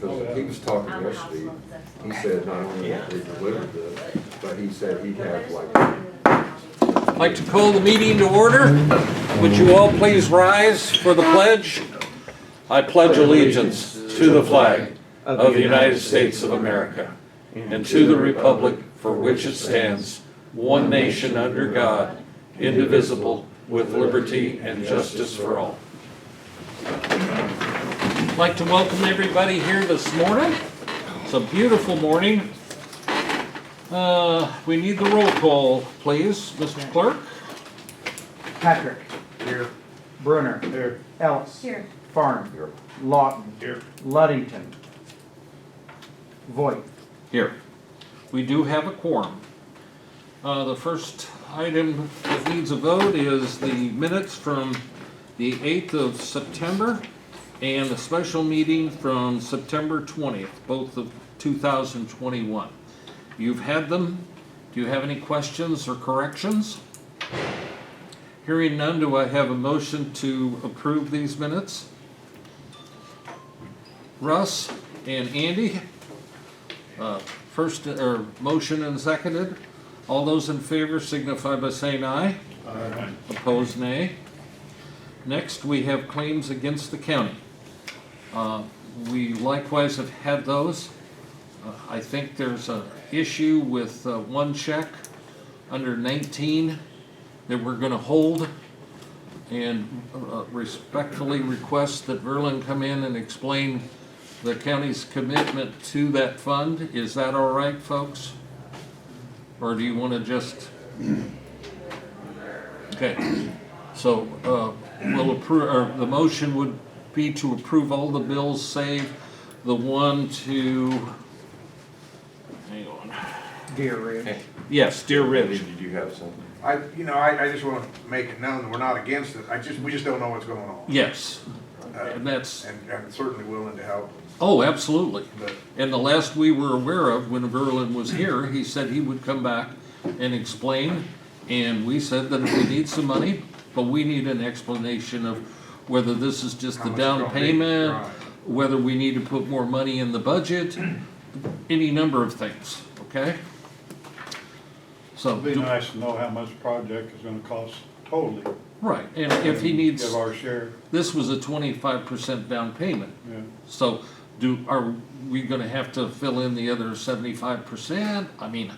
because he was talking yesterday. He said not only that they delivered this, but he said he'd have like. I'd like to call the meeting to order. Would you all please rise for the pledge? I pledge allegiance to the flag of the United States of America and to the republic for which it stands, one nation under God, indivisible, with liberty and justice for all. I'd like to welcome everybody here this morning. It's a beautiful morning. We need the roll call, please, Mr. Clerk. Patrick. Here. Brunner. Here. Ellis. Here. Farnham. Here. Lawton. Here. Luddington. Voigt. Here. We do have a quorum. The first item that needs a vote is the minutes from the 8th of September and a special meeting from September 20th, both of 2021. You've had them. Do you have any questions or corrections? Hearing none, do I have a motion to approve these minutes? Russ and Andy, first motion and seconded. All those in favor signify by saying aye. Aye. Opposed, nay. Next, we have claims against the county. We likewise have had those. I think there's an issue with one check under 19 that we're going to hold, and respectfully request that Verlin come in and explain the county's commitment to that fund. Is that all right, folks? Or do you want to just... Okay, so we'll approve, or the motion would be to approve all the bills save the one to, hang on. Deer Ridge. Okay. Yes, Deer Ridge. Did you have something? I just want to make it known that we're not against it. We just don't know what's going on. Yes, and that's... And I'm certainly willing to help. Oh, absolutely. But And the last we were aware of, when Verlin was here, he said he would come back and explain, and we said that if we need some money, but we need an explanation of whether this is just how the much down it's gonna be. payment, Right. whether we need to put more money in the budget, any number of things, okay? So, It'd be nice to know how much the project is gonna cost totally. right, and if he needs, Give our share, this was a 25% down payment. yeah. So are we gonna have to fill in the other 75%? I mean,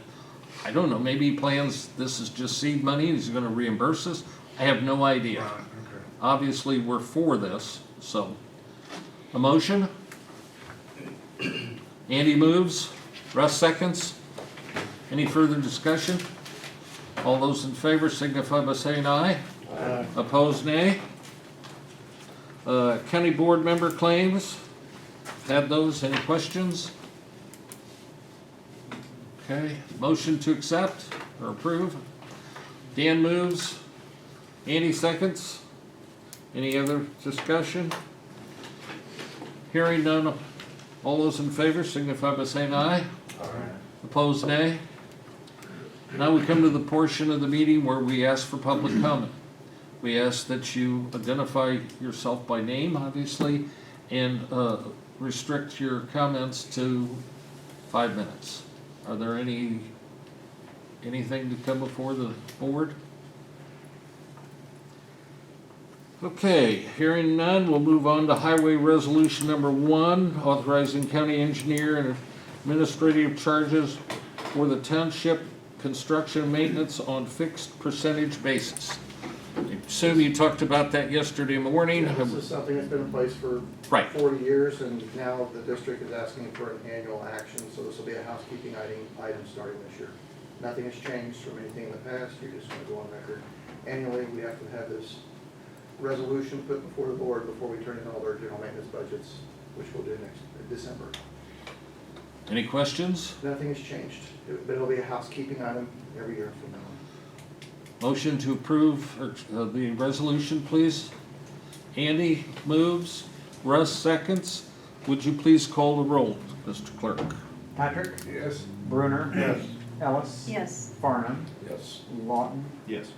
I don't know, maybe he plans, this is just seed money, he's gonna reimburse us. I have no idea. Right, okay. Obviously, we're for this, so. A motion? Andy moves, Russ seconds. Any further discussion? All those in favor signify by saying aye. Aye. Opposed, nay. County board member claims. Had those, any questions? Okay, motion to accept or approve. Dan moves, Andy seconds. Any other discussion? Hearing none, all those in favor signify by saying aye. All right. Opposed, nay. Now we come to the portion of the meeting where we ask for public comment. We ask that you identify yourself by name, obviously, and restrict your comments to 5 minutes. Are there anything to come before the board? Okay, hearing none, we'll move on to Highway Resolution Number 1, authorizing county engineer and administrative charges for the township construction and maintenance on fixed percentage basis. I assume you talked about that yesterday morning. This is something that's been in place for Right. 40 years, and now the district is asking for an annual action, so this will be a housekeeping item starting this year. Nothing has changed from anything in the past, you're just going to go on record. Annually, we have to have this resolution put before the board before we turn in all our general maintenance budgets, which we'll do next December. Any questions? Nothing has changed, but it'll be a housekeeping item every year from now on. Motion to approve the resolution, please. Andy moves, Russ seconds. Would you please call the roll, Mr. Clerk? Patrick. Yes. Brunner. Yes. Ellis. Yes. Farnham. Yes. Lawton. Yes.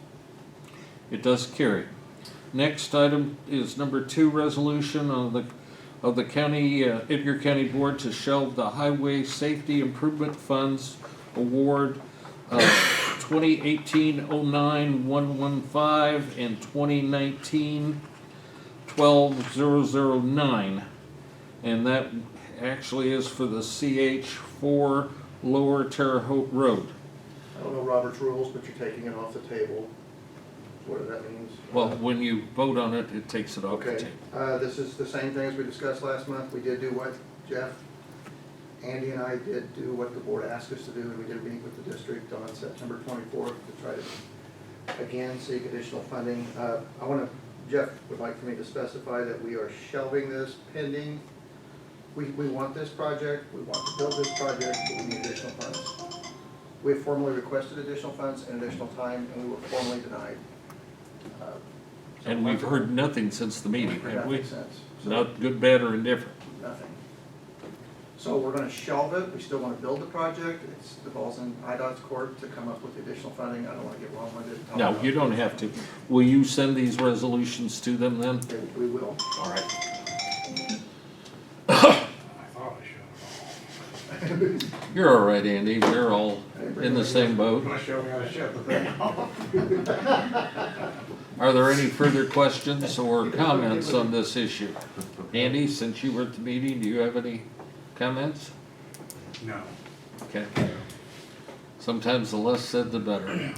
It does carry. Next item is number 2, resolution on the of the county, Edgar County Board to shelve the Highway Safety Improvement Funds Award 2018-09-115 and 2019-12-009. And that actually is for the CH4 Lower Terre Haute Road. I don't know Robert's rules, but you're taking it off the table. What that means? Well, when you vote on it, it takes it off the Okay, table. this is the same thing as we discussed last month. We did do what Jeff, Andy and I did do what the board asked us to do, and we did meet with the district on September 24th to try to, again, seek additional funding. Jeff would like for me to specify that we are shelving this pending. We want this project, we want to build this project, but we need additional funds. We have formally requested additional funds and additional time, and we were formally denied. And we've heard nothing since the meeting, For have we? nothing since. So- Not good, bad, or indifferent? Nothing. So we're gonna shelve it, we still wanna build the project, the ball's in IDOT's court to come up with the additional funding, I don't wanna get long-winded. and talk No, about you it. don't have to. Will you send these resolutions to them then? Okay, we will. All right. I thought I should. You're all right, Andy. We're all in the same boat. You wanna show me how to shut the thing off? Are there any further questions or comments on this issue? Andy, since you were at the meeting, do you have any comments? No. Okay. Sometimes the less said, the better.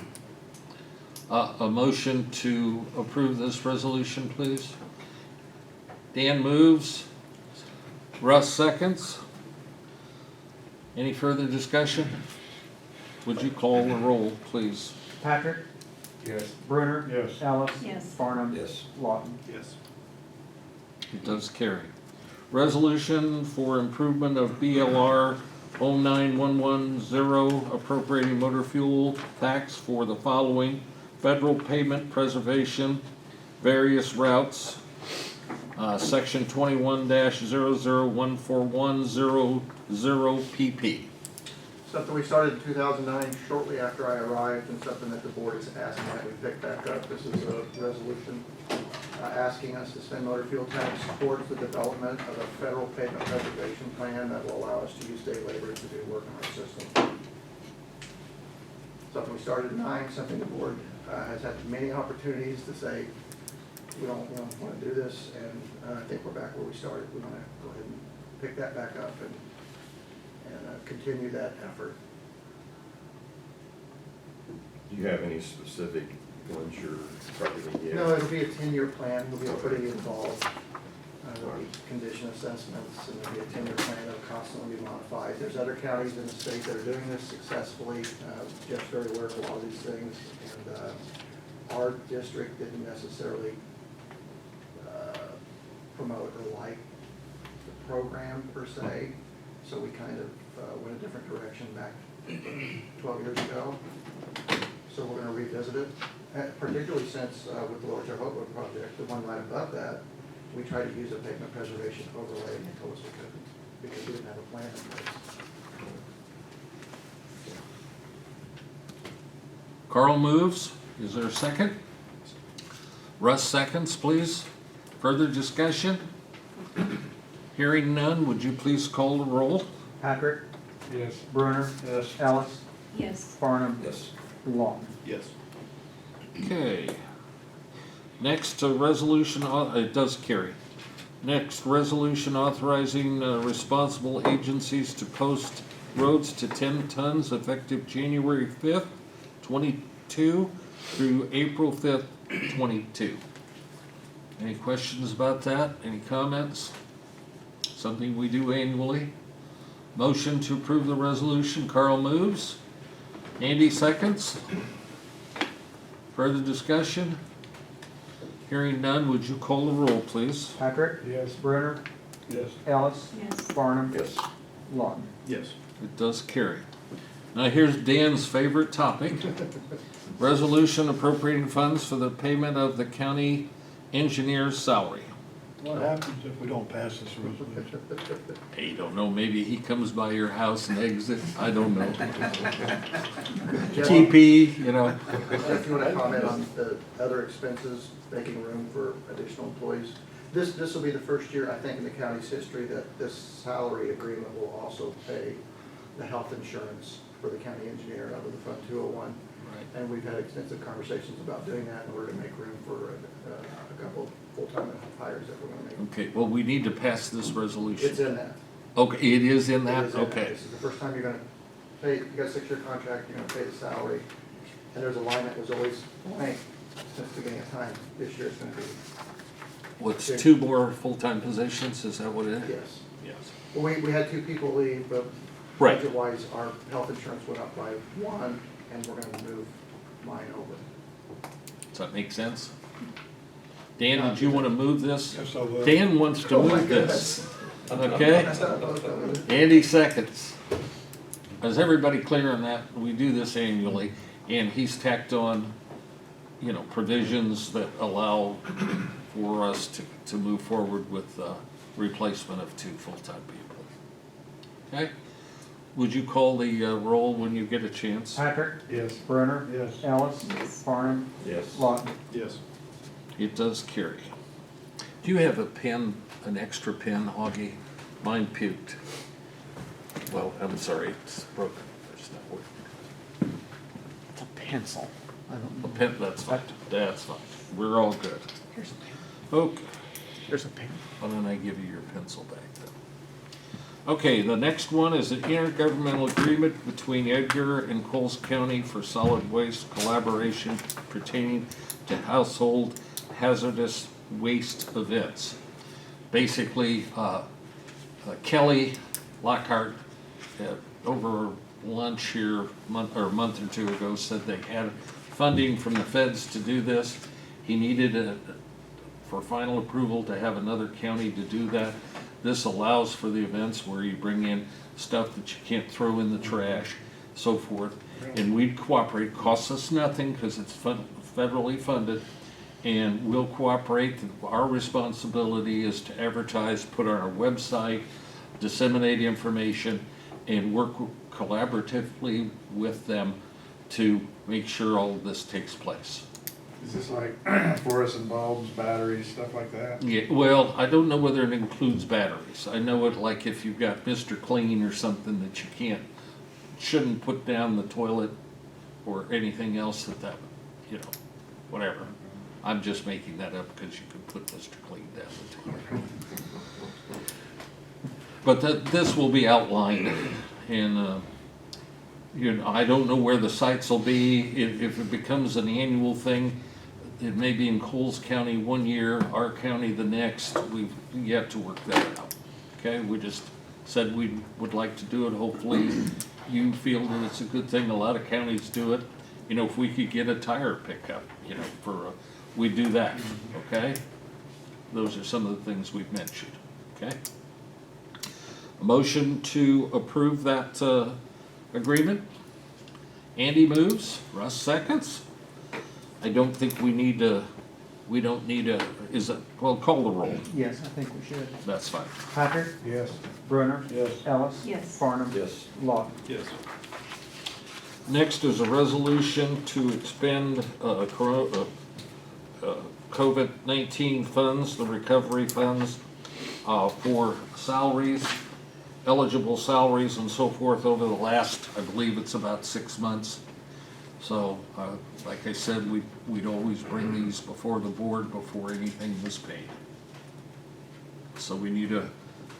A motion to approve this resolution, please. Dan moves. Russ seconds. Any further discussion? Would you call the roll, please? Patrick, Yes. Brunner. Yes. Ellis. Yes. Farnum. Yes. Lawton. Yes. It does carry. Resolution for improvement of BLR 09110 appropriating motor fuel tax for the following: federal pavement preservation, various routes, section 21-0014100 PP. Something we started in 2009, shortly after I arrived, and something that the board is asking that we pick back up. This is a resolution asking us to spend motor fuel tax towards the development of a federal pavement preservation plan that will allow us to use state labor to do work in our system. Something we started in 2009, something the board has had many opportunities to say, we don't want to do this, and I think we're back where we started. We want to go ahead and pick that back up and continue that effort. Do you have any specific ones you're targeting yet? No, it'll be a 10-year plan. We'll be pretty involved. There'll be condition assessments, and there'll be a 10-year plan that'll constantly be modified. There's other counties in the state that are doing this successfully. Jeff's very aware of a lot of these things, and our district didn't necessarily promote or like the program per se, so we kind of went a different direction back 12 years ago. So we're going to revisit it, particularly since with the Lower Terre Haute Road project, the one right above that, we tried to use a pavement preservation overlay, and they told us we couldn't because we didn't have a plan in place. Carl moves. Is there a second? Russ seconds, please. Further discussion? Hearing none, would you please call the roll? Patrick, Yes. Brunner. Yes. Ellis. Yes. Farnum. Yes. Lawton. Yes. Okay. Next, resolution, it does carry. Next, resolution authorizing responsible agencies to post roads to 10 tons effective January 5th, 22 through April 5th, 22. Any questions about that? Any comments? Something we do annually. Motion to approve the resolution. Carl moves. Andy seconds. Further discussion? Hearing none, would you call the roll, please? Patrick, Yes. Brunner. Yes. Ellis. Yes. Farnum. Yes. Lawton. Yes. It does carry. Now here's Dan's favorite topic. Resolution appropriating funds for the payment of the county engineer's salary. What happens if we don't pass this resolution? Hey, you don't know, maybe he comes by your house and exits, I don't know. TP, you know. If you want to comment on the other expenses, making room for additional employees, This will be the first year, I think, in the county's history that this salary agreement will also pay the health insurance for the county engineer out of the Fund 201. Right. And we've had extensive conversations about doing that in order to make room for a couple of full-time hires that we're gonna make. Okay, well, we need to pass this resolution. It's in that. Okay, it is in It that? is in that. Okay. This is the first time you're gonna pay, you got a 6-year contract, you're gonna pay the salary. And there's a line that was always blank since the beginning of time. This year it's gonna be, What's 2 more full-time positions, is that what it is? yes. Yes. Well, we had 2 people leave, but Right. budget-wise, our health insurance went up by 1, and we're gonna move mine over. Does that make sense? Dan, did you want to move this? Yes, I will. Dan wants to Oh my move this. Okay? That's not opposed to it. Andy seconds. Is everybody clear on that? We do this annually, and he's tacked on, you know, provisions that allow for us to move forward with replacement of 2 full-time people. Okay? Would you call the roll when you get a chance? Patrick, Yes. Brunner, Yes. Ellis, Farnum, Yes. Lawton. Yes. It does carry. Do you have a pen, an extra pen, Augie? Mine puked. Well, I'm sorry, it's broken. It's not working. It's a pencil. I don't A pen, that's fine. That's fine. We're all good. Here's a pen. Okay. Here's a pen. Why don't I give you your pencil back then? Okay, the next one is an intergovernmental agreement between Edgar and Coles County for solid waste collaboration pertaining to household hazardous waste events. Basically, Kelly Lockhart, over lunch here a month or 2 ago, said they had funding from the feds to do this. He needed for final approval to have another county to do that. This allows for the events where you bring in stuff that you can't throw in the trash, so forth. And we'd cooperate, costs us nothing because it's federally funded. And we'll cooperate. Our responsibility is to advertise, put on our website, disseminate information, and work collaboratively with them to make sure all of this takes place. Is this like fluorescent bulbs, batteries, stuff like that? Yeah, well, I don't know whether it includes batteries. I know it like if you've got Mr. Clean or something that you shouldn't put down the toilet or anything else that, you know, whatever. I'm just making that up because you could put Mr. Clean down the toilet. But this will be outlined, and you know, I don't know where the sites will be. If it becomes an annual thing, it may be in Coles County one year, our county the next. We've yet to work that out. Okay, we just said we would like to do it. Hopefully, you feel that it's a good thing. A lot of counties do it. You know, if we could get a tire pickup, you know, we'd do that. Okay, those are some of the things we've mentioned. Okay. A motion to approve that agreement. Andy moves, Russ seconds. I don't think we don't need a, well, call the roll. Yes, I think we should. That's fine. Patrick, Yes. Brunner, Yes. Ellis. Yes. Farnum. Yes. Lawton. Yes. Next is a resolution to expend COVID-19 funds, the recovery funds, for salaries, eligible salaries and so forth over the last, I believe it's about 6 months. So, like I said, we'd always bring these before the board before anything was paid. So we need a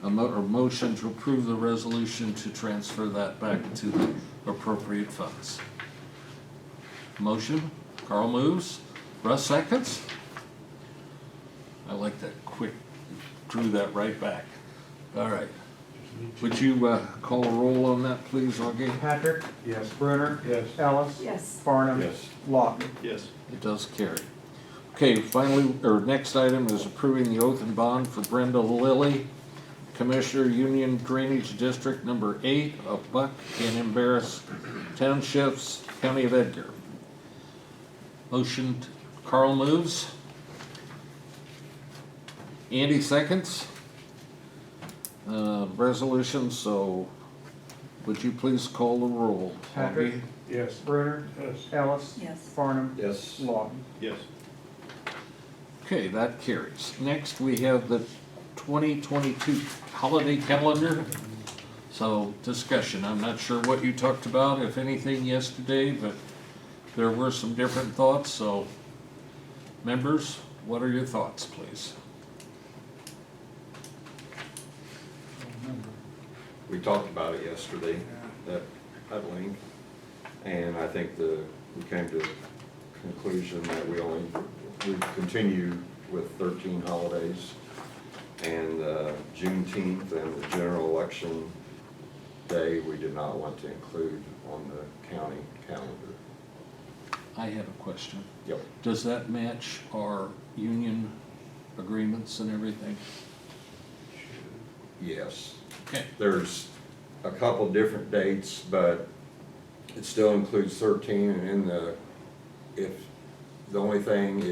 motion to approve the resolution to transfer that back to the appropriate funds. Motion, Carl moves, Russ seconds. I like that quick, drew that right back. All right. Would you call a roll on that, please, Augie? Patrick, Yes. Brunner, Yes. Ellis. Yes. Farnum. Yes. Lawton. Yes. It does carry. Okay, finally, or next item is approving the oath and bond for Brenda Lilly, Commissioner, Union Drainage District Number 8 of Buck and Embarrass Townships, County of Edgar. Motion, Carl moves. Andy seconds. Resolution, so would you please call the roll? Patrick. Augie? Yes. Brunner, Yes. Ellis. Yes. Farnum. Yes. Lawton. Yes. Okay, that carries. Next, we have the 2022 holiday calendar. So discussion, I'm not sure what you talked about, if anything, yesterday, but there were some different thoughts, so members, what are your thoughts, please? We talked about it yesterday, that, at length, and I think we came to the conclusion that we continue with 13 holidays, and Juneteenth and the general election day, we did not want to include on the county calendar. I have a question. Yep. Does that match our union agreements and everything? Yes. Okay. There's a couple different dates, but it still includes 13, and the only thing,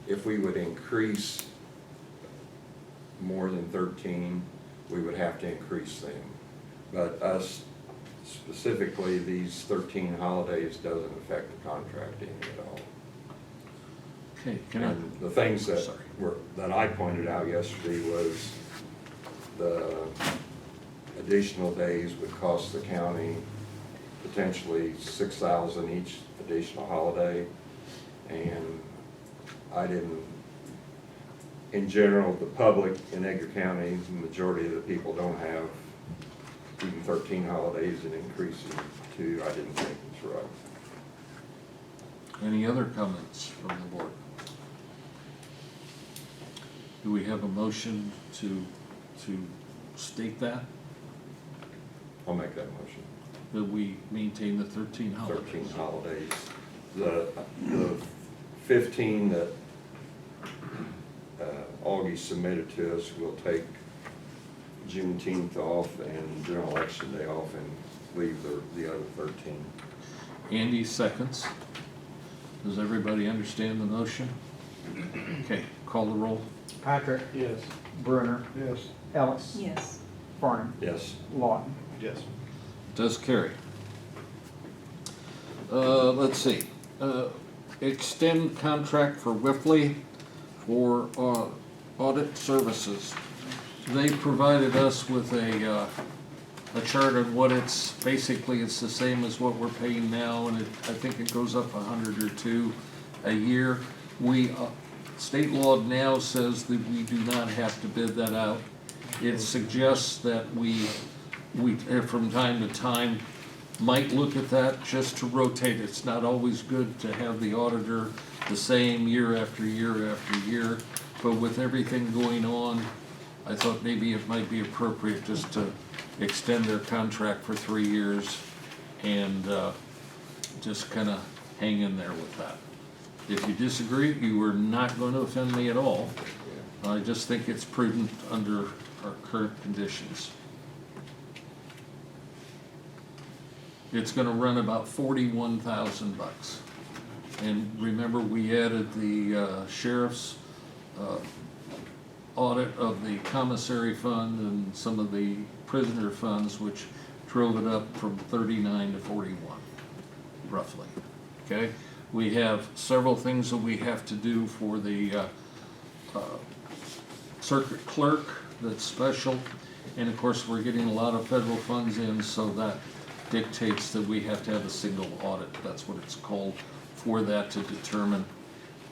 if we would increase more than 13, we would have to increase them. But us specifically, these 13 holidays doesn't affect the contract any at all. Okay, And the things that Sorry. that I pointed out yesterday was the additional days would cost the county potentially $6,000 each additional holiday. And in general, the public in Edgar County, the majority of the people don't have even 13 holidays, and increasing to, I didn't think was right. Any other comments from the board? Do we have a motion to state that I'll make that motion. we maintain the 13 holidays? 13 holidays. The 15 that Augie submitted to us, will take Juneteenth off and general election day off and leave the other 13. Andy seconds. Does everybody understand the motion? Okay, call the roll. Patrick, Yes. Brunner, Yes. Ellis, Yes. Farnum, Yes. Lawton. Yes. Does carry. Let's see, extend contract for Whiffley for audit services. They provided us with a chart on what it's the same as what we're paying now, and I think it goes up 100 or 2 a year. State law now says that we do not have to bid that out. It suggests that we from time to time might look at that just to rotate. It's not always good to have the auditor the same year after year after year, but with everything going on, I thought maybe it might be appropriate just to extend their contract for 3 years and just kind of hang in there with that. If you disagree, you are not going to offend me at all. I just think it's prudent under our current conditions. It's gonna run about $41,000. And remember, we added the sheriff's audit of the commissary fund and some of the prisoner funds, which drove it up from 39 to 41, roughly, okay? We have several things that we have to do for the circuit clerk that's special, and of course, we're getting a lot of federal funds in, so that dictates that we have to have a single audit, that's what it's called, for that to determine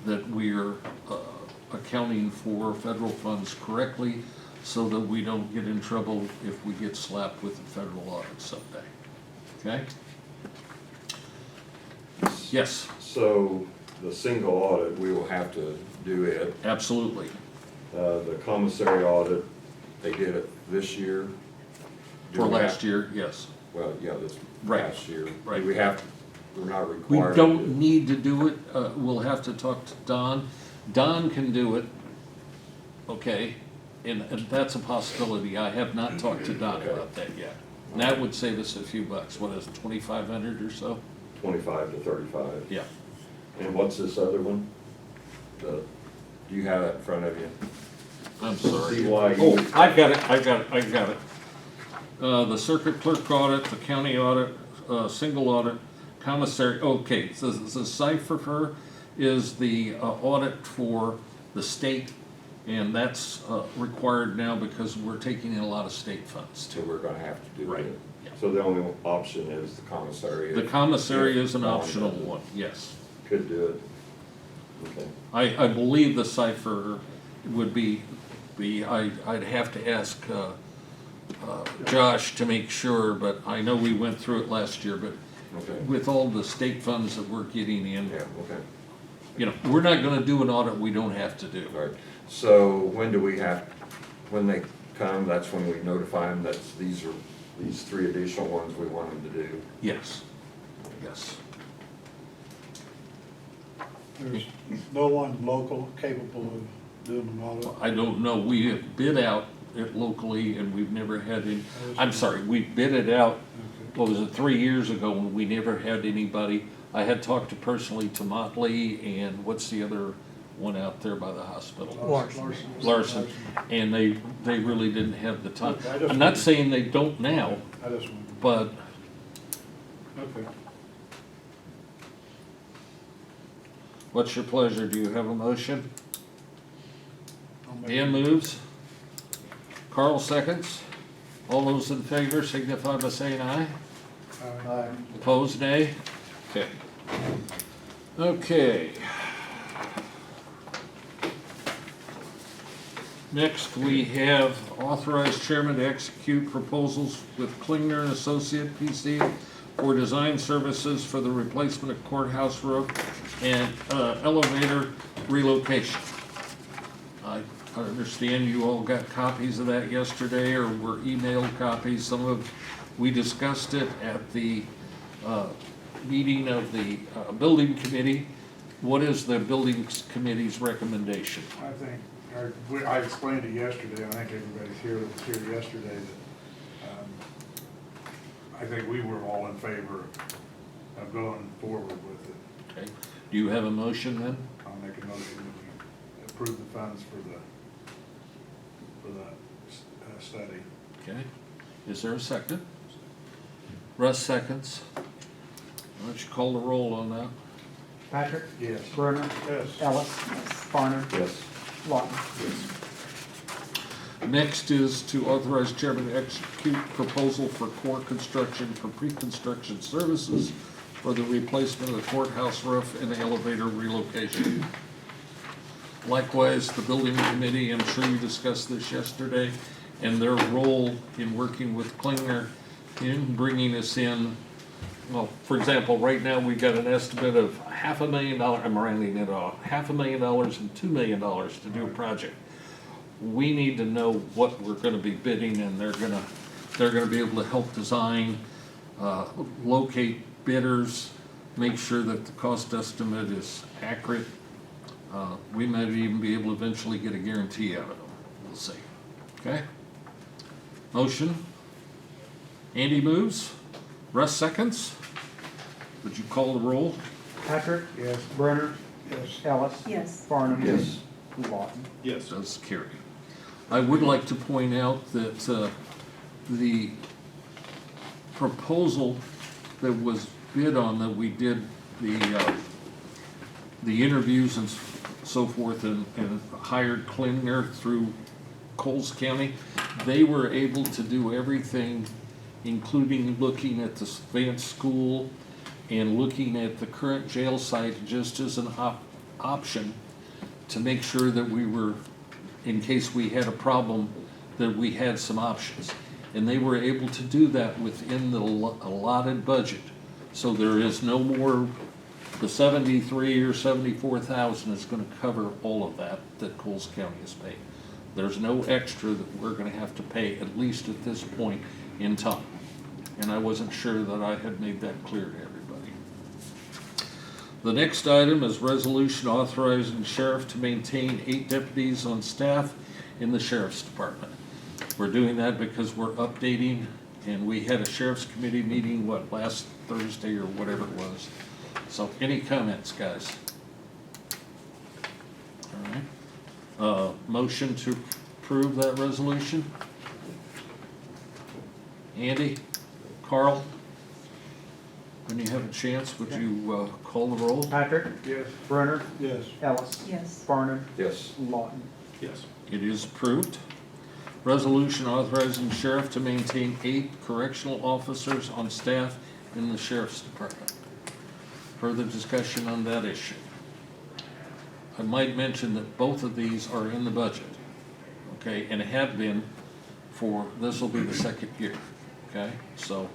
that we're accounting for federal funds correctly, so that we don't get in trouble if we get slapped with a federal audit someday, okay? Yes, So the single audit, we will have to do it. absolutely. The commissary audit, they did it this year. Do For we have- last year, yes. Well, yeah, this Right, past year. right. Do we have, we're not We required. don't need to do it, we'll have to talk to Don. Don can do it, okay, and that's a possibility. I have not talked to Don about that yet. And that would save us a few bucks, what is it, 2,500 or so? 25 to 35. Yeah. And what's this other one? Do you have that in front of you? I'm sorry. CYU. Oh, I've got it. The circuit clerk audit, the county audit, single audit, commissary, okay, so the cipher is the audit for the state, and that's required now because we're taking in a lot of state funds So too. we're gonna have to do Right. it. So the only option is the commissary. The commissary If is an Don optional doesn't- one, yes. Could do it. Okay. I believe the cipher would be, I'd have to ask Josh to make sure, but I know we went through it last year, but Okay. with all the state funds that we're getting in, Yeah, okay. you know, we're not gonna do an audit we don't have to do. All right. So when do we have, when they come, that's when we notify them that these are, these 3 additional ones we want them to do? Yes, yes. There's no one local capable of doing an audit. I don't know, we have bid out it locally and we've never had any, I'm sorry, we bid it out, Okay. what was it, 3 years ago, and we never had anybody. I had talked to personally to Motley and what's the other one out there by the hospital? Larson, and they really didn't have the time. Okay, I just I'm not wondered. saying they don't now, I just wondered. but Okay. what's your pleasure? Do you have a motion? I'll make Dan it. moves. Carl seconds. All those in favor signify by saying aye. Opposed, nay? Okay. Okay. Next, we have authorized chairman to execute proposals with Klingner and Associate PC for design services for the replacement of courthouse roof and elevator relocation. I understand you all got copies of that yesterday or were emailed copies. We discussed it at the meeting of the building committee. What is the building committee's recommendation? I think, I explained it yesterday, I think everybody's here that was here yesterday, that I think we were all in favor of going forward with it. Okay. Do you have a motion then? I'll make a motion that we approve the funds for the study. Okay. Is there a second? Russ seconds. Why don't you call the roll on that? Patrick? Yes. Brunner? Yes. Ellis? Farner? Yes. Lawton? Next is to authorize chairman to execute proposal for core construction for pre-construction services for the replacement of the courthouse roof and elevator relocation. Likewise, the building committee, I'm sure you discussed this yesterday, and their role in working with Klingner in bringing us in, well, for example, right now, we got an estimate of $500,000, I'm rounding it off, $500,000 and $2 million to do a project. We need to know what we're gonna be bidding, and they're gonna be able to help design, locate bidders, make sure that the cost estimate is accurate. We might even be able to eventually get a guarantee out of them, we'll see, okay? Motion, Andy moves, Russ seconds. Would you call the roll? Patrick? Yes. Brunner? Yes. Ellis? Yes. Farnham? Yes. Lawton? Yes. Does carry. I would like to point out that the proposal that was bid on, that we did the interviews and so forth and hired Klingner through Coles County, they were able to do everything, including looking at the Vance School and looking at the current jail site just as an option to make sure that we were, in case we had a problem, that we had some options. And they were able to do that within the allotted budget. So there is no more, the 73 or 74,000 is gonna cover all of that Coles County is paying. There's no extra that we're gonna have to pay, at least at this point in time. And I wasn't sure that I had made that clear to everybody. The next item is resolution authorizing sheriff to maintain 8 deputies on staff in the sheriff's department. We're doing that because we're updating, and we had a sheriff's committee meeting, last Thursday or whatever it was. So any comments, guys? All right. Motion to approve that resolution? Andy? Carl? When you have a chance, would you call the roll? Patrick, Yes. Brunner, Yes. Ellis, Yes. Farnum, Yes. Lawton. Yes. It is approved. Resolution authorizing sheriff to maintain 8 correctional officers on staff in the sheriff's department. Further discussion on that issue. I might mention that both of these are in the budget, okay, and have been for, this will be the second year, okay? So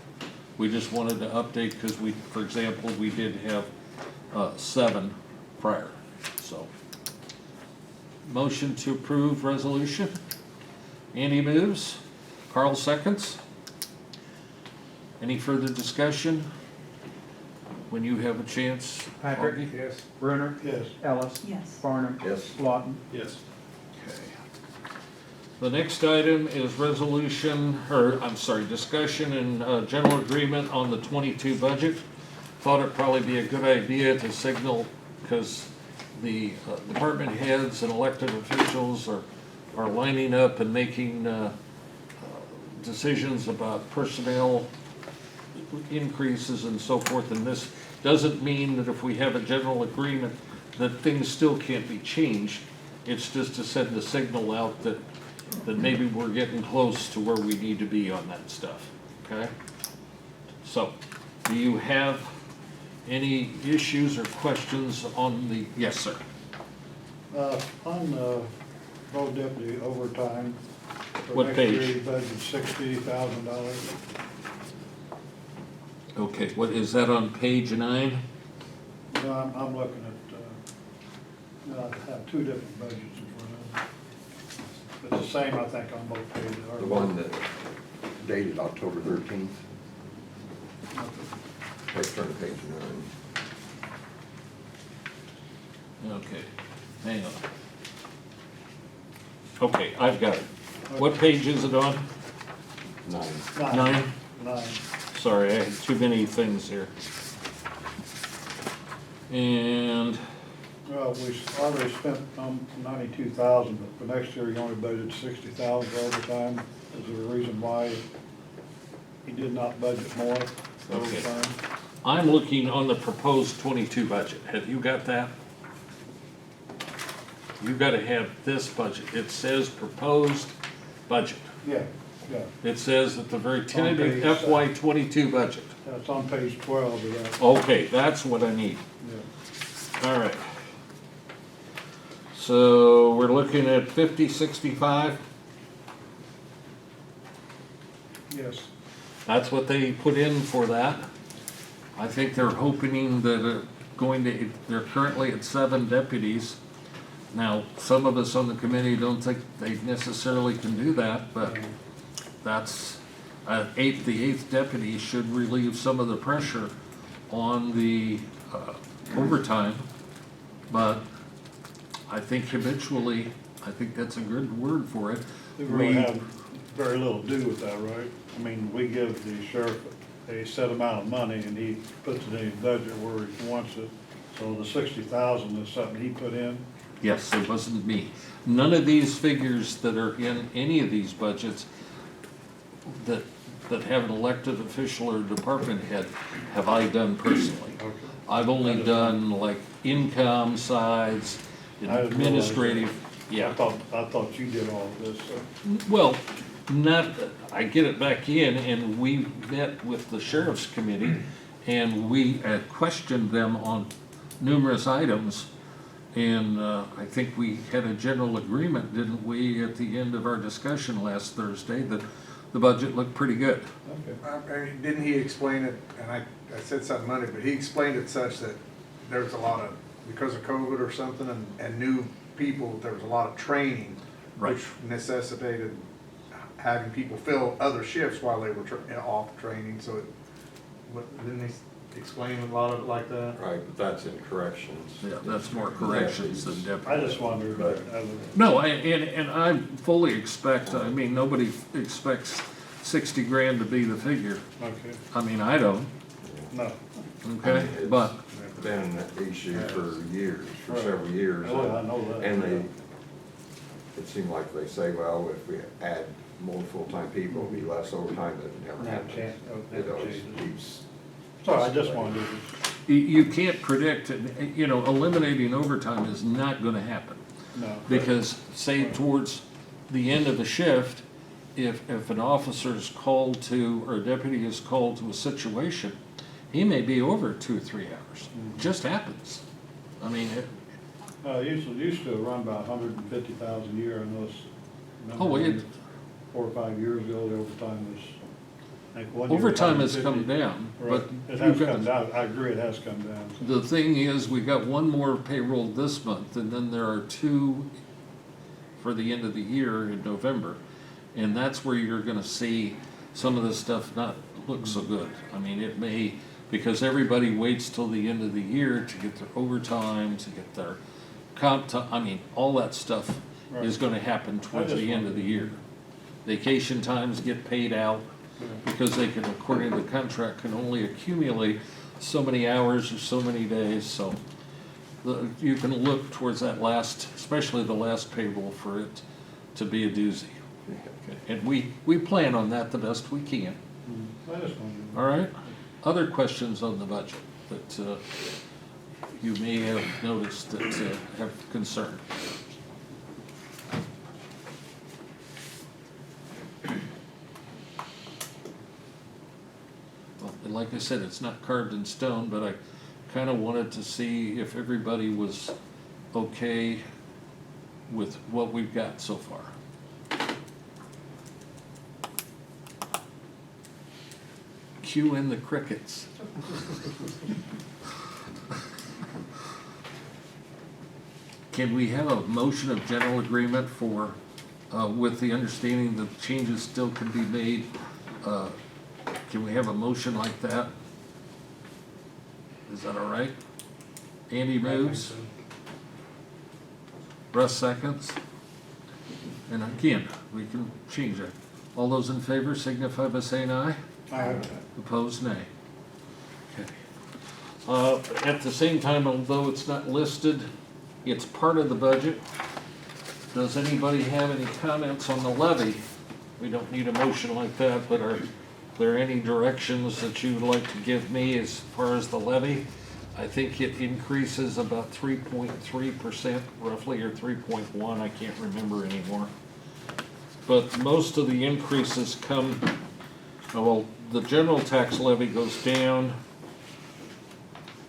we just wanted to update because we, for example, we did have 7 prior, so. Motion to approve resolution. Andy moves. Carl seconds. Any further discussion? When you have a chance, Patrick? Augie? Yes. Brunner, Yes. Ellis, Yes. Farnum, Yes. Lawton. Yes. Okay. The next item is resolution, or I'm sorry, discussion and general agreement on the 22 budget. Thought it'd probably be a good idea to signal, because the department heads and elected officials are lining up and making decisions about personnel increases and so forth, and this doesn't mean that if we have a general agreement that things still can't be changed. It's just to send the signal out that maybe we're getting close to where we need to be on that stuff, okay? So, do you have any issues or questions on the, yes, sir? On road deputy overtime. for What next year, page? you budgeted $60,000. Okay, what, is that on page 9? No, I'm looking at, I have 2 different budgets in front of me. It's the same, I think, on both pages. The one that dated October 13th. Let's turn to page 9. Okay, hang on. Okay, I've got it. What page is it on? 9. 9? 9. Sorry, I had too many things here. And, Well, we already spent 92,000, but for next year, you only budgeted 60,000 for overtime. Is there a reason why he did not budget more for Okay. overtime? I'm looking on the proposed 22 budget. Have you got that? You gotta have this budget. It says proposed budget. Yeah, yeah. It says at the very tentative page, FY 22 budget. That's on page 12 of that. Okay, that's what I need. Yeah. All right. So we're looking at 5065. Yes. That's what they put in for that. I think they're hoping that they're currently at 7 deputies. Now, some of us on the committee don't think they necessarily can do that, but that's, the 8th deputy should relieve some of the pressure on the overtime. But I think habitually, I think that's a good word for it. We really have very little to do with that, right? I mean, we give the sheriff a set amount of money and he puts it in his budget where he wants it. So the 60,000 is something he put in. Yes, it wasn't me. None of these figures that are in any of these budgets that have an elected official or department head have I done personally. Okay. I've only done like income sides, I didn't realize administrative, yeah. I thought you did all of this, so. Well, not, I get it back in and we met with the sheriff's committee and we questioned them on numerous items. And I think we had a general agreement, didn't we, at the end of our discussion last Thursday, that the budget looked pretty good. Okay. Didn't he explain it, and I said something Monday, but he explained it such that there's a lot of, because of COVID or something, and new people, there was a lot of training, Right. which necessitated having people fill other shifts while they were off training, so didn't he explain a lot of it like that? Right, but that's in corrections. Yeah, that's more corrections than I deputies. just wondered. No, and I fully expect, I mean, nobody expects 60 grand to be the figure. Okay, I mean, I don't, no. okay, It's but, been an issue for years, for Right. several years. Oh, I know that. And it seemed like they say, well, if we add more full-time people, it'll be less overtime, but it never Never happens. change- It never always changes. keeps Sorry, I just wanted to, You can't predict, eliminating overtime is not gonna happen. no. Because say towards the end of the shift, if an officer is called to, or a deputy is called to a situation, he may be over 2 or 3 hours. Just happens. I mean, Used to run about 150,000 a year, I know it's. Oh, well, 4 or 5 years ago, the overtime was, I think, 1 year. overtime has 150. come down, Right, but it has you've come got, down, I agree, it has come down. the thing is, we got one more payroll this month, and then there are 2 for the end of the year in November. And that's where you're gonna see some of this stuff not look so good. I mean, it may, because everybody waits till the end of the year to get their overtime, to get their comp time, I mean, all that stuff is Right. gonna happen towards just the end of the wondered. year. Vacation times get paid out because they can, according to the contract, can only accumulate so many hours or so many days, so you can look towards that last, especially the last payroll for it to be a doozy. And we plan on that the best we can. I just wondered. All right? Other questions on the budget that you may have noticed that have concern? Well, and like I said, it's not carved in stone, but I kind of wanted to see if everybody was okay with what we've got so far. Cue in the crickets. Can we have a motion of general agreement for, with the understanding that changes still can be made? Can we have a motion like that? Is that all right? Andy moves, Russ seconds. And again, we can change it. All those in favor signify by saying aye. Opposed, nay. Okay. At the same time, although it's not listed, it's part of the budget. Does anybody have any comments on the levy? We don't need a motion like that, but are there any directions that you would like to give me as far as the levy? I think it increases about 3.3% roughly, or 3.1, I can't remember anymore. But most of the increases come, well, the general tax levy goes down,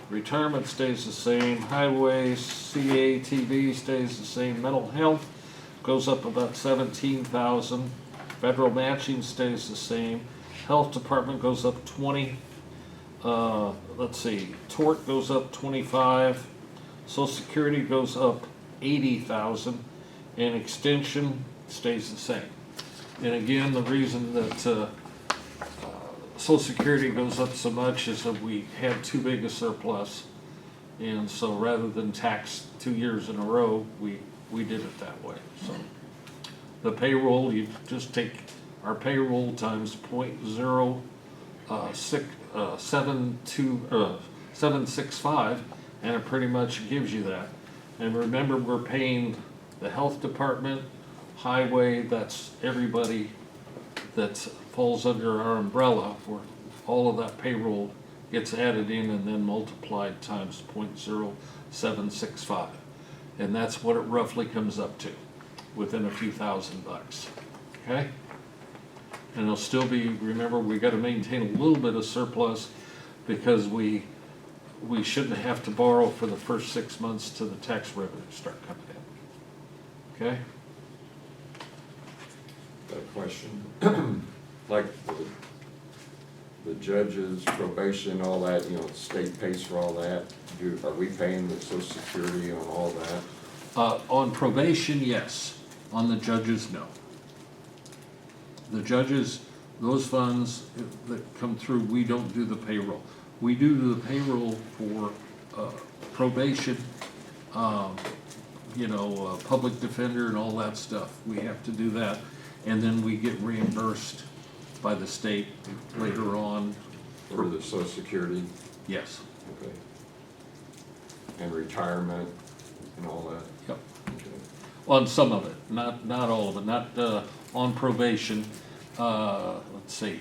retirement stays the same, highway, CATV stays the same, mental health goes up about 17,000, federal matching stays the same, health department goes up 20, let's see, tort goes up 25, social security goes up 80,000, and extension stays the same. And again, the reason that social security goes up so much is that we had too big a surplus, and so rather than tax 2 years in a row, we did it that way. So the payroll, you just take our payroll times 765, and it pretty much gives you that. And remember, we're paying the health department, highway, that's everybody that falls under our umbrella, where all of that payroll gets added in and then multiplied times 0.0765. And that's what it roughly comes up to, within a few $1,000, okay? And it'll still be, remember, we gotta maintain a little bit of surplus because we shouldn't have to borrow for the first 6 months till the tax revenue start coming in, okay? Got a question. Like the judges, probation, all that, the state pays for all that. Are we paying the social security on all that? On probation, yes. On the judges, no. The judges, those funds that come through, we don't do the payroll. We do the payroll for probation, public defender and all that stuff. We have to do that. And then we get reimbursed by the state later on. For the social security? Yes. Okay. And retirement and all that? Yep. Okay. On some of it, not all of it, not on probation. Let's see.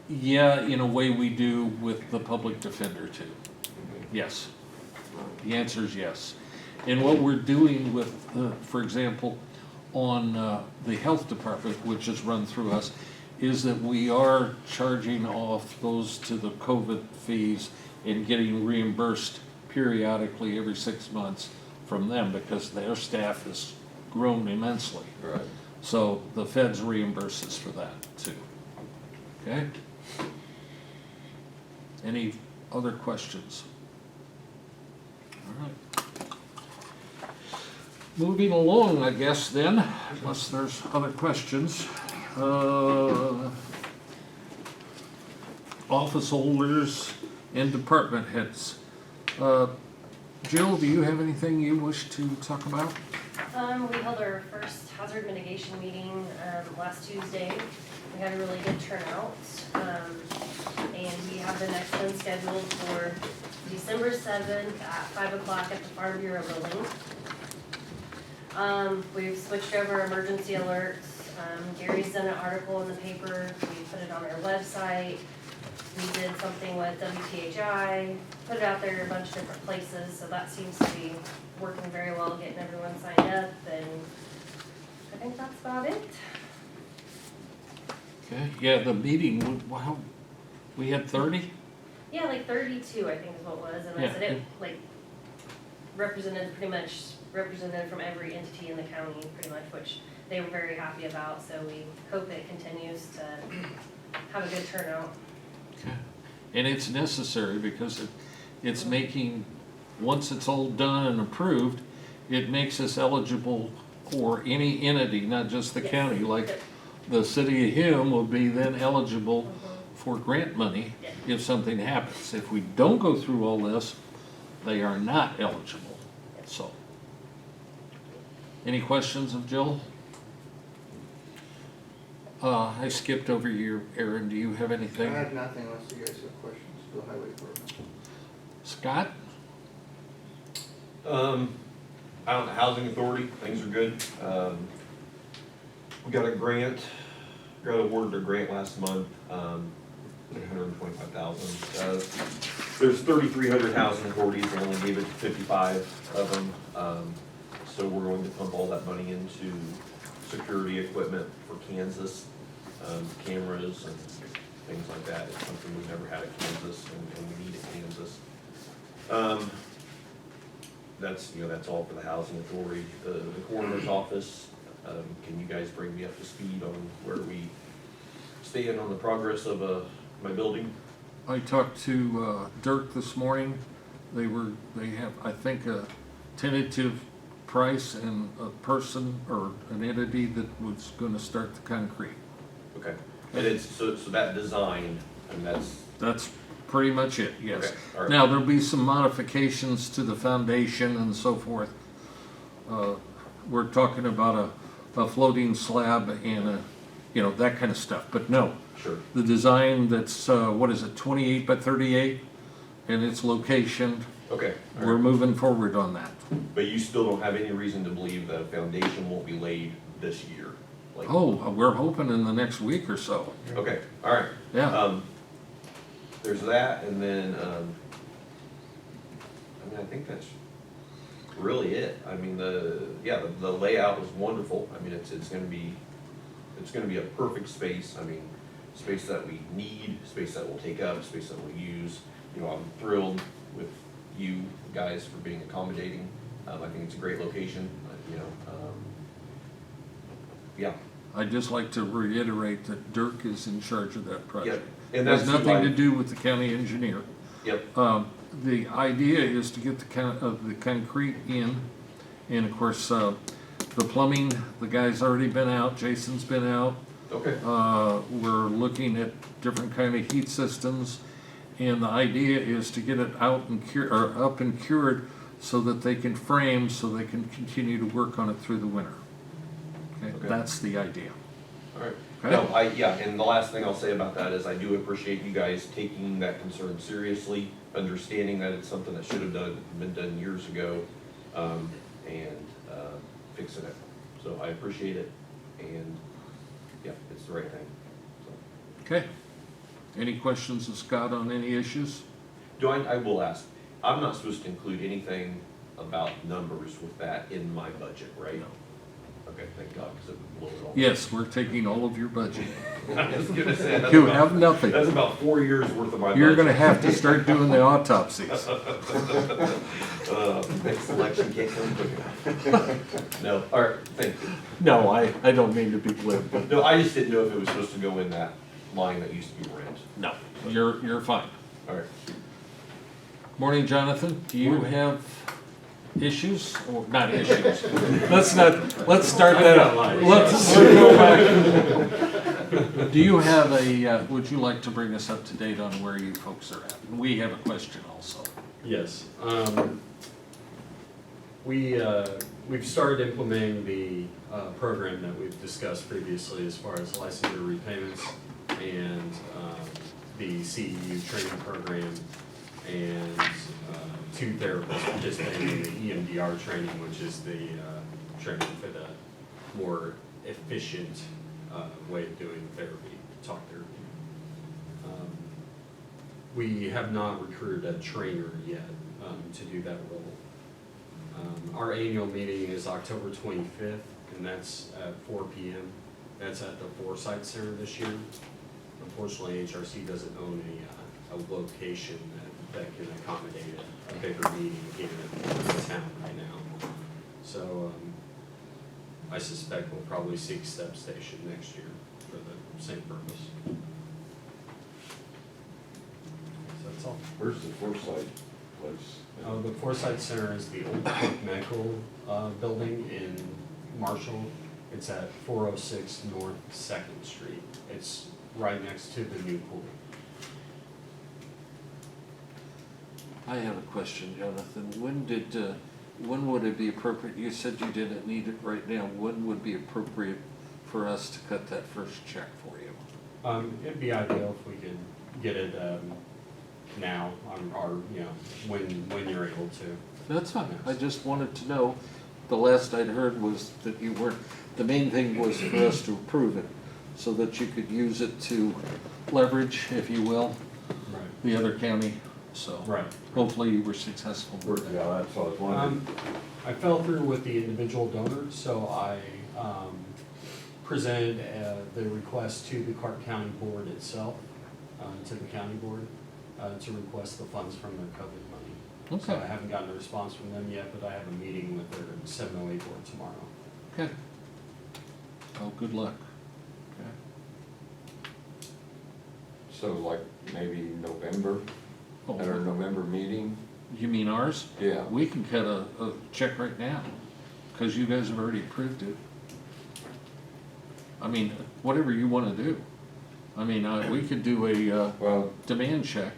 Yeah, in a way we do with the public defender too. Yes. The answer is yes. And what we're doing with, for example, on the health department, which is run through us, is that we are charging off those to the COVID fees and getting reimbursed periodically every 6 months from them because their staff has grown immensely. Right. So the feds reimburse us for that too. Okay? Any other questions? All right. Moving along, I guess then, unless there's other questions. Office holders and department heads. Jill, do you have anything you wish to talk about? We held our first hazard mitigation meeting last Tuesday. We had a really good turnout. And we have the next one scheduled for December 7th at 5 o'clock at the Farm Bureau building. We've switched over emergency alerts. Gary's done an article in the paper. We put it on our website. We did something with WTHI, put it out there a bunch of different places, so that seems to be working very well, getting everyone signed up, and I think that's about it. Okay, yeah, the meeting, wow, we had 30? Yeah, like 32, I think is what it was, and Yeah. I said it, like, represented from every entity in the county, pretty much, which they were very happy about, so we hope it continues to have a good turnout. Okay. And it's necessary because it's making, once it's all done and approved, it makes us eligible for any entity, not just the Yes. county. Like the city of Hume will be then eligible Mhm. for grant money Yeah. if something happens. If we don't go through all this, they are not eligible. So, any questions of Jill? I skipped over you, Aaron. Do you have I anything? have nothing unless you guys have questions for the highway department. Scott? Out in the housing authority, things are good. We got a grant, got awarded a grant last month, like $125,000. There's 3,300 housing authorities, they only gave it to 55 of them. So we're going to pump all that money into security equipment for Kansas, cameras and things like that. It's something we've never had at Kansas and we need at Kansas. That's all for the housing authority. The coroner's office, can you guys bring me up to speed on where we stand on the progress of my building? I talked to Dirk this morning. They have, I think, a tentative price and a person or an entity that was gonna start the concrete. Okay, and it's, so that design, and That's pretty much it, yes. Okay, all right. Now, there'll be some modifications to the foundation and so forth. We're talking about a floating slab and that kind of stuff, but no. sure, The design that's, 28 by 38, and its location, okay. all we're right. moving forward on that. But you still don't have any reason to believe the foundation won't be laid this year? Like, Oh, we're hoping in the next week or so, okay, all right. yeah. There's that, and then, I think that's really it. I mean, the layout was wonderful. I mean, it's gonna be a perfect space. I mean, space that we need, space that we'll take up, space that we'll use. I'm thrilled with you guys for being accommodating. I think it's a great location, yeah. I'd just like to reiterate that Dirk is in charge of that project. And It has that's who nothing to I- do with the county engineer. Yep, The idea is to get the concrete in, and of course, the plumbing, the guy's already been out, Jason's been out. okay, We're looking at different kind of heat systems, and the idea is to get it out and up and cured so that they can frame, so they can continue to work on it through the winter. Okay, Okay. that's the idea. all right. Okay. No, and the last thing I'll say about that is I do appreciate you guys taking that concern seriously, understanding that it's something that should have been done years ago, and fixing it. So I appreciate it, and yeah, it's the right thing. So, Okay. Any questions of Scott on any issues? I will ask, I'm not supposed to include anything about numbers with that in my budget, right? No. Okay, thank God, because it would blow it all. Yes, we're taking all of your budget. I was gonna say, that's You about- have nothing. That's about 4 years worth of my budget. You're gonna have to start doing the autopsies. Next election can't come quick enough. No, all right, thank you. No, I don't mean to be glib, but No, I just didn't know if it was supposed to go in that line that used to be rent. no, you're fine. All right. Morning, Jonathan. Do you have issues? Or not issues? Let's start that. Let's go back. Do you have would you like to bring us up to date on where you folks are at? And we have a question also. Yes. We've started implementing the program that we've discussed previously as far as licensure repayments and the CEU training program and 2 therapists participating in the EMDR training, which is the training for the more efficient way of doing therapy, talk therapy. We have not recruited a trainer yet to do that role. Our annual meeting is October 25th, and that's at 4 p.m. That's at the Foresight Center this year. Unfortunately, HRC doesn't own a location that can accommodate a bigger meeting here in town right now. So I suspect we'll probably seek Step Station next year for the same purpose. So that's all. Where's the Foresight place? The Foresight Center is the old Cook Medical building in Marshall. It's at 406 North 2nd Street. It's right next to the new pool. I have a question, Jonathan. When would it be appropriate? You said you didn't need it right now. When would be appropriate for us to cut that first check for you? It'd be ideal if we could get it now, or when you're able to. That's fine. I just wanted to know. The last I'd heard was that you weren't. The main thing was for us to approve it, so that you could use it to leverage, if you will, Right. the other county. So Right. hopefully you were successful with that. Yeah, that's what I was wondering. I fell through with the individual donors, so I presented the request to the Clark County Board itself, to the county board, to request the funds from their COVID money. So I Okay. haven't gotten a response from them yet, but I have a meeting with their 708 board tomorrow. Okay. Oh, good luck. So like maybe November, at our Oh, November meeting? you mean ours? Yeah. We can cut a check right now, because you guys have already approved it. I mean, whatever you want to do. I mean, we could do a Well, demand check.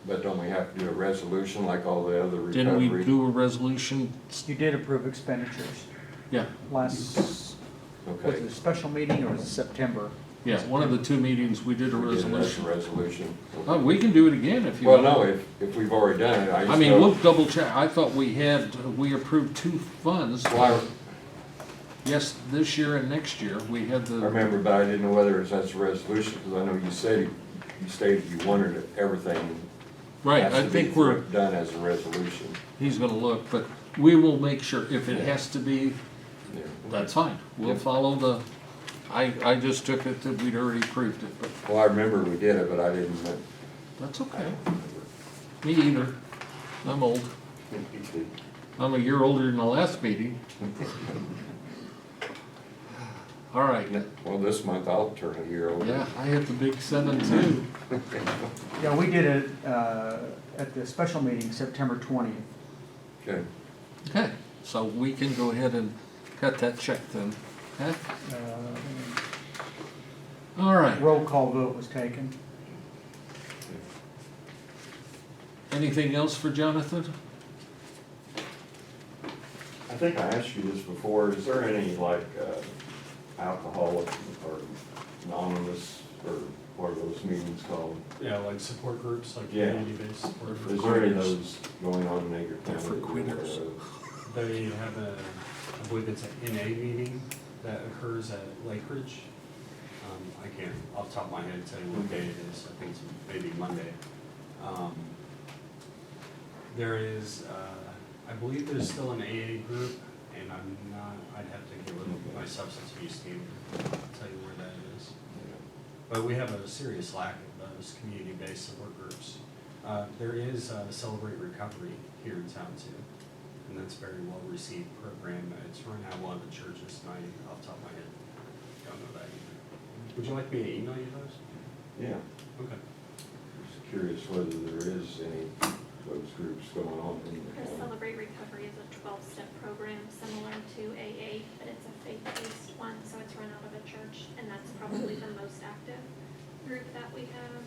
but don't we have to do a resolution like all the other recovery? Didn't we do a resolution? You did approve expenditures Yeah, last, was it Okay. a special meeting or was it September? yeah, one of the 2 meetings, we did a We did it as resolution. a resolution. Oh, we can do it again if you Well, want. no, if we've already done it, I just I mean, know- we'll double check. I thought we approved 2 funds. Well, Yes, this year and next year, we had I the, remember, but I didn't know whether it was as a resolution, because I know you said, you stated you wanted everything. right, has I to be think we're, done as a resolution. he's gonna look, but we will make sure, if it has to be, Yeah. that's fine. We'll Yep. follow the, I just took it that we'd already approved it, but Well, I remember we did it, but I didn't, that's I okay. don't remember. Me either. I'm old. I'm a year older than the last meeting. All right. Well, this month I'll turn a year older. Yeah, I hit the big 7 too. Yeah, we did it at the special meeting, September 20th. Okay. Okay, so we can go ahead and cut that check then. Okay? All right. Roll call vote was taken. Anything else for Jonathan? I think I asked you this before, is there any like alcoholic or anonymous, or what are those meetings called? Yeah, like support groups, like Yeah. community-based support Is groups. there any of those going on in Edgar They're County? for quitters. They have I believe it's an NA meeting that occurs at Lake Ridge. I can't off the top of my head tell you what day it is, I think it's maybe Monday. There is, I believe there's still an AA group, and I'm not, I'd have to get with my substance abuse team, I'll tell you where that is. But we have a serious lack of those community-based support groups. There is Celebrate Recovery here in town too, and that's a very well-received program. It's run out of one of the churches, and I, off the top of my head, don't know that either. Would you like me to email you those? Yeah, Okay. just curious whether there is any of those groups going on in the Our county. Celebrate Recovery is a 12-step program similar to AA, but it's a faith-based one, so it's run out of a church, and that's probably the most active group that we have.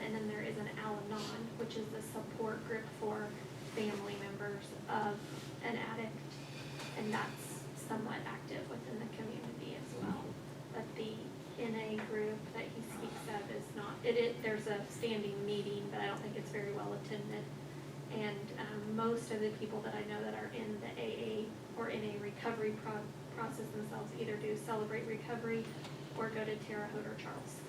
And then there is an Al-Anon, which is the support group for family members of an addict, and that's somewhat active within the community as well. But the NA group that he speaks of is not, there's a standing meeting, but I don't think it's very well attended. And most of the people that I know that are in the AA or NA recovery process themselves either do Celebrate Recovery or go to Terre Haute or Charleston.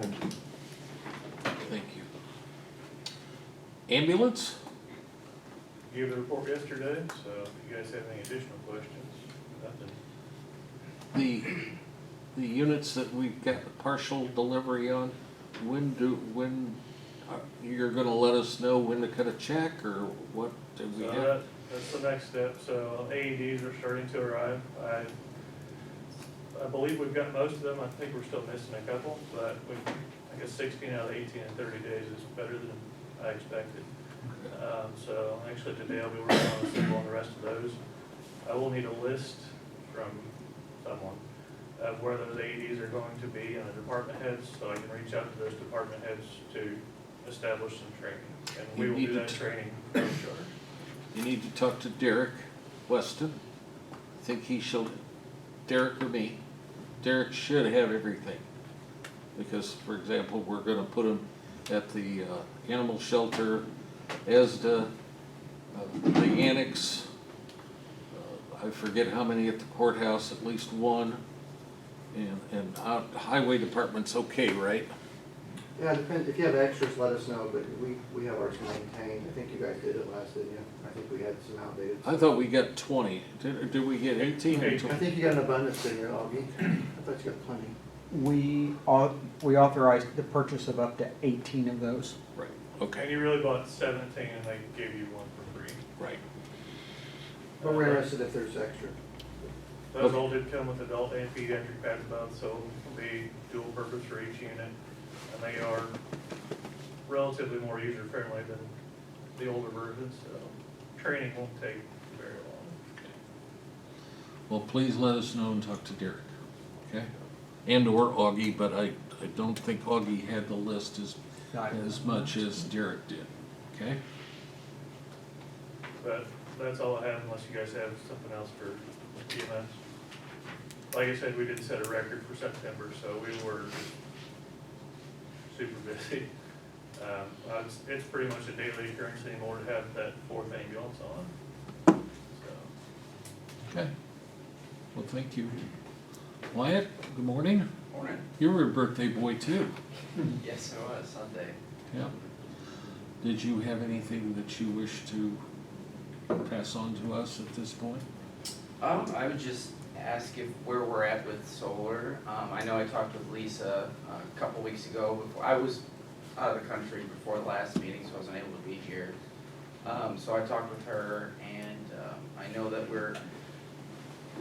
Thank you. Thank you. Ambulance? Gave the report yesterday, so if you guys have any additional questions, nothing. The units that we've got partial delivery on, you're gonna let us know when to cut a check, or what do we So have? that's the next step, so AEDs are starting to arrive. I believe we've got most of them, I think we're still missing a couple, but I guess 16 out of 18 in 30 days is better than I expected. So actually today I'll be working on a sample on the rest of those. I will need a list from someone of where those AEDs are going to be and the department heads, so I can reach out to those department heads to establish some training. And we will do that training free of charge. You need to talk to Derek Weston. I think he shall, Derek or me. Derek should have everything. Because, for example, we're gonna put him at the animal shelter, ESDA, the annex, I forget how many at the courthouse, at least one. And highway department's okay, right? Yeah, it depends, if you have extras, let us know, but we have ours maintained. I think you guys did it last, didn't you? I think we had some outdated. I thought we got 20. Did we get 18 or I 20? think you got an abundance in your Augie. I thought you got plenty. We authorized the purchase of up to 18 of those. Right, And okay, you really bought 17 and they gave you one for free. right. But we're interested if there's extra. Those all did come with adult and pediatric pads both, so it'll be dual purpose for each unit. And they are relatively more user friendly than the older versions, so training won't take very long. Well, please let us know and talk to Derek, okay? And/or Augie, but I don't think Augie had the list as much as Derek did, okay? But that's all I have unless you guys have something else for EMS. Like I said, we did set a record for September, so we were super busy. It's pretty much a daily occurrence anymore to have that fourth ambulance on. So, Okay. Well, thank you. Wyatt, good morning. Morning. You were a birthday boy too. Yes, it was Sunday. Yeah. Did you have anything that you wish to pass on to us at this point? I would just ask if where we're at with solar. I know I talked with Lisa a couple weeks ago. Before I was out of the country before the last meeting, so I wasn't able to be here. So I talked with her, and I know that we're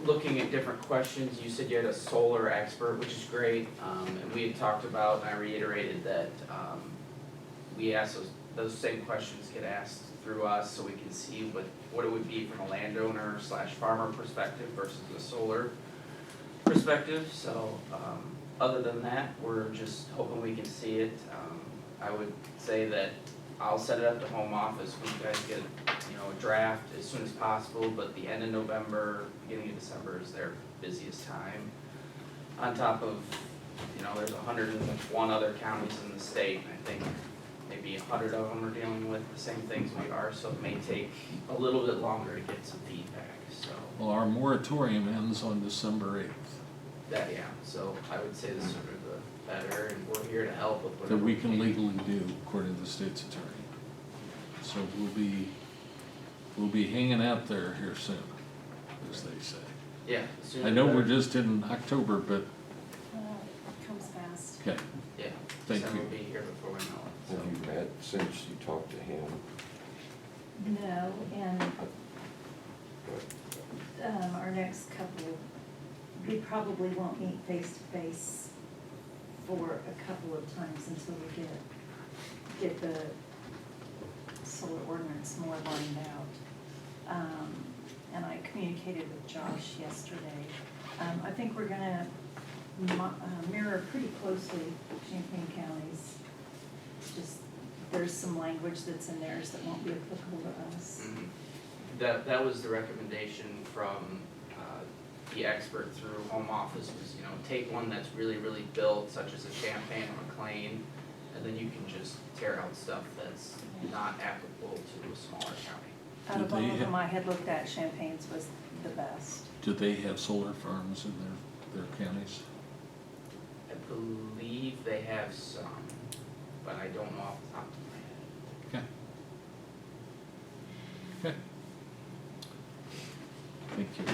looking at different questions. You said you had a solar expert, which is great. And we had talked about, and I reiterated that we asked those same questions get asked through us, so we can see what it would be from a landowner / farmer perspective versus a solar perspective. So other than that, we're just hoping we can see it. I would say that I'll set it up to home office when you guys get a draft as soon as possible, but the end of November, beginning of December is their busiest time. On top of, there's 101 other counties in the state, and I think maybe 100 of them are dealing with the same things we are, so it may take a little bit longer to get some feedback. so. Well, our moratorium ends on December 8th, That, yeah, so I would say the sooner the better, and we're here to help with whatever. that we can legally do according to the state's attorney. So we'll be hanging out there here soon, as they say. Yeah, the sooner I the know we're better. just in October, but, It comes fast. okay, Yeah, Thank December you. will be here before we know it, Have so. you met since you talked to him? No, and But our next couple, we probably won't meet face to face for a couple of times until we get the solar ordinance more lined out. And I communicated with Josh yesterday. I think we're gonna mirror pretty closely Champaign County's. Just, there's some language that's in theirs that won't be applicable to us. That was the recommendation from, the expert through home office was, take one that's really, really built, such as a Champaign or McLean, and then you can just tear out stuff that's not applicable to a smaller county. Out of Do all they of have- them I had looked at, Champagne's was the best. do they have solar farms in their counties? I believe they have some, but I don't know off the top of my head. Okay. Okay. Thank you.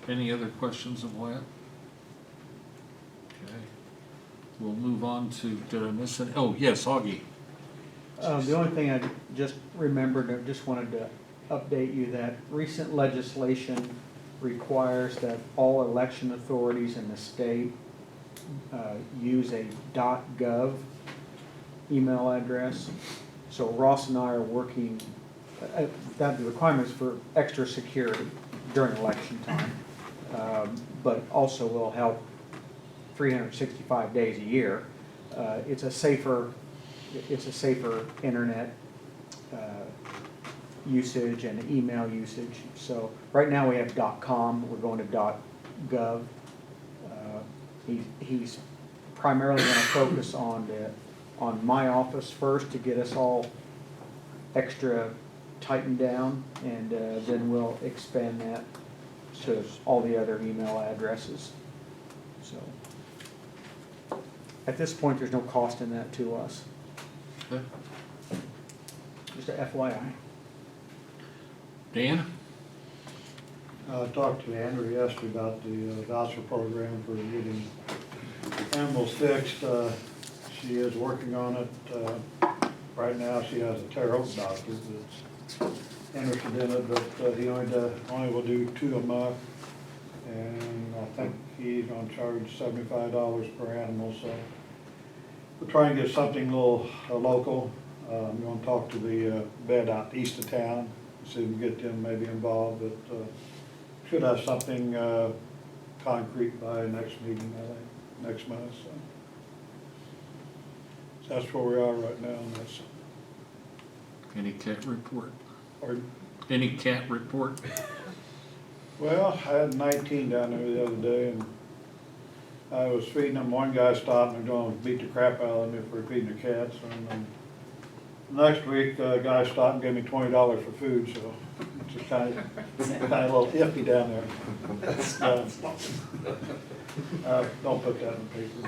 Any other questions of Wyatt? Okay. We'll move on to, did I miss any? Oh, yes, Augie. The only thing I just remembered, I just wanted to update you that recent legislation requires that all election authorities in the state use a .gov email address. So Ross and I are working, that the requirements for extra security during election time, but also will help 365 days a year. It's a safer internet usage and email usage. So right now we have .com, we're going to .gov. He's primarily going to focus on my office first to get us all extra tightened down, and then we'll expand that to all the other email addresses. So at this point, there's no cost in that to us. Okay. Just a FYI. Dan? I talked to Andrew yesterday about the voucher program for getting animals fixed. She is working on it. Right now, she has a terrible doctor that's interested in it, but he only will do 2 a month. And I think he's gonna charge $75 per animal, so we'll try and get something a little local. I'm gonna talk to the vet out east of town, see if we can get them maybe involved, but should have something concrete by next meeting, I think, next month, so. That's where we are right now, and that's, Any cat report? or, Any cat report? well, I had 19 down there the other day, and I was feeding them. One guy stopped and going to beat the crap out of me for feeding the cats, and next week, a guy stopped and gave me $20 for food, so it's just kind of a little iffy down there. Don't put that in the paper.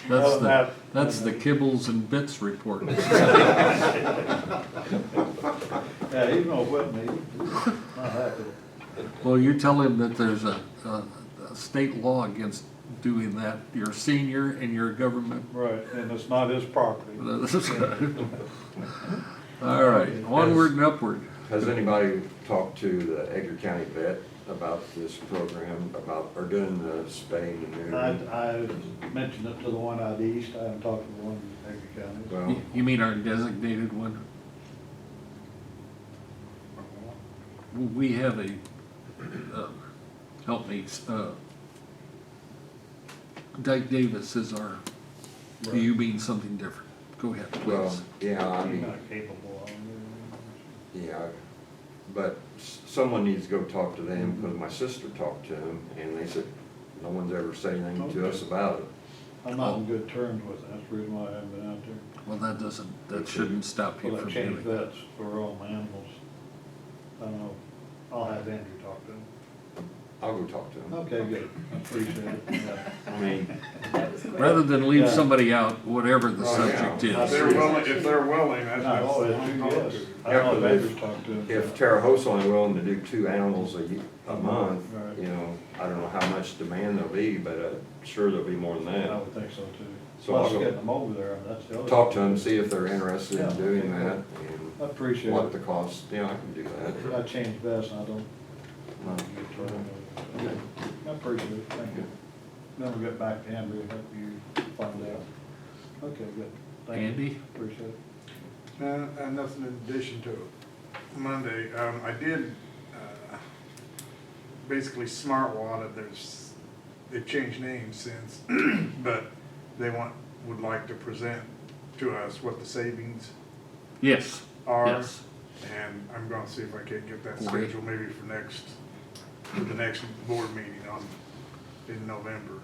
That's the kibbles and bits report. Yeah, he's no with me. Not happy. Well, you tell him that there's a state law against doing that. You're a senior and you're a government. Right, and it's not his property. All right, onward and upward. has anybody talked to the Edgar County vet about this program, or doing the spay and neuter? I mentioned it to the one out east. I haven't talked to the one in Edgar County. Well, You mean our designated one? We have a, help me, Dyke Davis is our, do you mean something different? Go ahead, well, please. yeah, I He's mean, not capable of it. yeah, but someone needs to go talk to them, because my sister talked to them, and they said, no one's ever said anything to us about it. I'm not on good terms with it. That's the reason why I haven't been out there. Well, that shouldn't stop you Well, from that changed doing that. vets for all animals. I don't know, I'll have Andrew talk to him. I'll go talk to him. Okay, good, I appreciate it, yeah. I mean, That was quick. Rather than leave Yeah. somebody out, whatever the Oh, yeah. subject If is. they're willing, that's. No, oh, it's two, yes. Yeah, I'll but have if- Andrew talk to him. if Terre Haute's only willing to do 2 animals a month, Right. you know, I don't know how much demand there'll be, but sure there'll be more than I that. would think so too. So I'll Plus go getting them over there, that's the other. talk to them, see if they're interested in Yeah. doing that I and appreciate what it. the cost, you know, I can do that. I change best, and I don't. Okay. I appreciate it, thank you. Then we'll get back to Andrew, help you find out. Okay, good. Thank you. Andy? Appreciate it. And nothing in addition to Monday, I did, basically Smart Water, they've changed names since, but they would like to present to us what the savings Yes, are. yes. And I'm gonna see if I can get that Great. scheduled maybe for the next board meeting in November.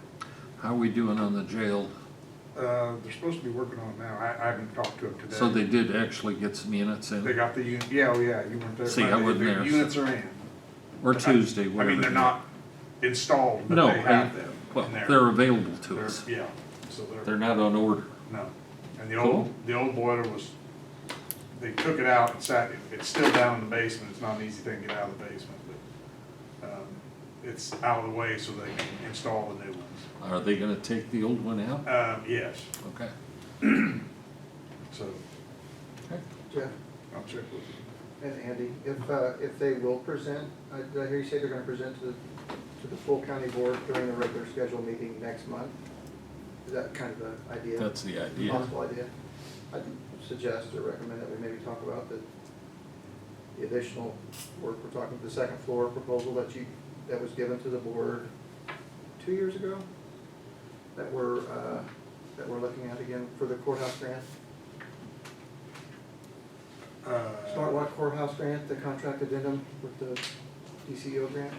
How are we doing on the jail? They're supposed to be working on it now. I haven't talked to them today. So they did actually get some units They in, got the unit, yeah, oh yeah, you weren't there. See, I Monday. wasn't The there. Units are in. or Tuesday, I whatever. mean, they're day. not installed, but No, they have them. Well, and they're available to they're- us. Yeah, so They're not on order. no. And Cool. the old boiler was, they took it out and it's still down in the basement. It's not an easy thing to get out of the basement, but, it's out of the way so they can install the new ones. Are they gonna take the old one out? Yes, Okay. so Jeff I'll check with you. and Andy, if they will present, did I hear you say they're gonna present to the full county board during the regular scheduled meeting next month? Is that kind of the idea? That's the idea. Possible idea? I'd suggest or recommend that we maybe talk about the additional work, we're talking, the second floor proposal that was given to the board 2 years ago, that we're looking at again for the courthouse grant. Smart Water Courthouse grant, the contract addendum with the DCO grant?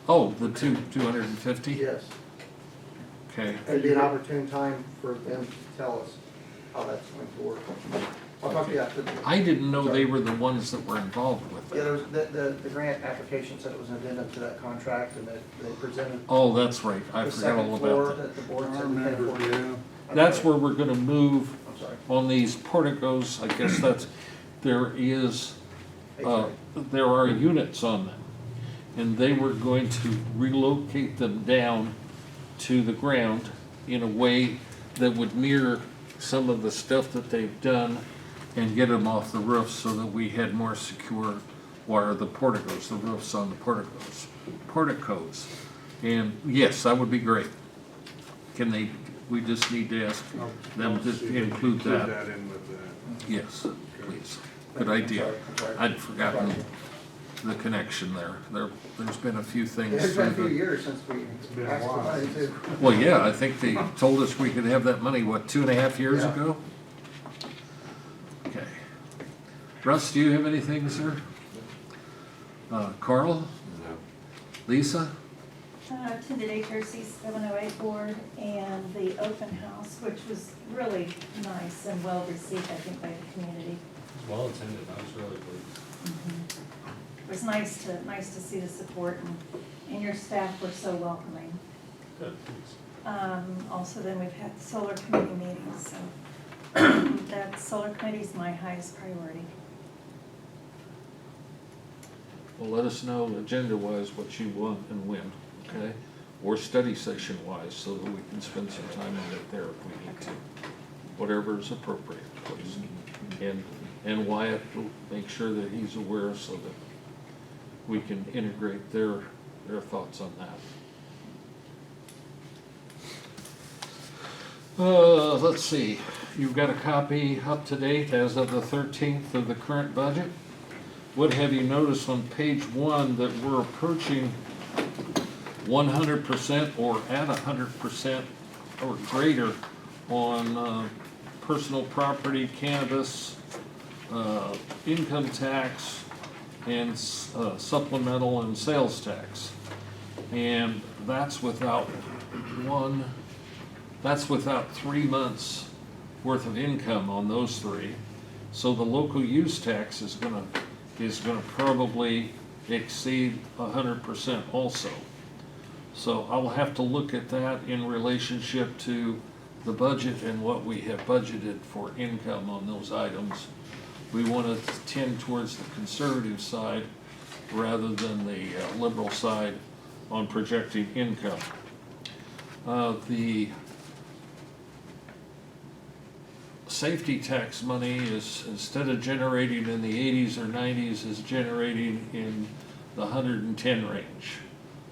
Oh, the 250? Yes. Okay. It'd be an opportune time for them to tell us how that's going to work. I'll talk to you after. I didn't know they were the ones that were involved with Yeah, it. there was, the grant application said it was an addendum to that contract and that they presented Oh, that's right, I the forgot all second floor about that. that the board I said we can't remember, afford. yeah. That's where we're gonna move I'm sorry. on these porticos, I guess there are units on them. And they were going to relocate them down to the ground in a way that would mirror some of the stuff that they've done and get them off the roof so that we had more secure wire, the porticos, the roofs on the porticos. And yes, that would be great. We just need to ask them to See if we can include that. in with that. Yes, please. Good idea. I'm sorry. I'd forgotten the connection there. There's been a few things. It's been a through few the- years since we been a asked for while. money too. Well, yeah, I think they told us we could have that money, what, 2.5 years Yeah. ago? Okay. Russ, do you have anything, sir? Carl? No. Lisa? To the HRC 708 board and the open house, which was really nice and well received, I think, by the community. Well attended, I was really pleased. It was nice to see the support and your staff were so welcoming. Good, thanks. Also, then we've had solar committee meetings, so that solar committee is my highest priority. Well, let us know agenda-wise what you want and when, okay? Or study session-wise, so that we can spend some time on it there if we need to. Whatever is appropriate, please. And Wyatt will make sure that he's aware so that we can integrate their thoughts on that. Let's see, you've got a copy up to date as of the 13th of the current budget. Would have you notice on page 1 that we're approaching 100% or at 100% or greater on personal property, cannabis, income tax, and supplemental and sales tax. And that's without 3 months worth of income on those 3. So the local use tax is gonna probably exceed 100% also. So I will have to look at that in relationship to the budget and what we have budgeted for income on those items. We want to tend towards the conservative side rather than the liberal side on projecting income. The safety tax money is, instead of generating in the 80s or 90s, is generating in the 110 range.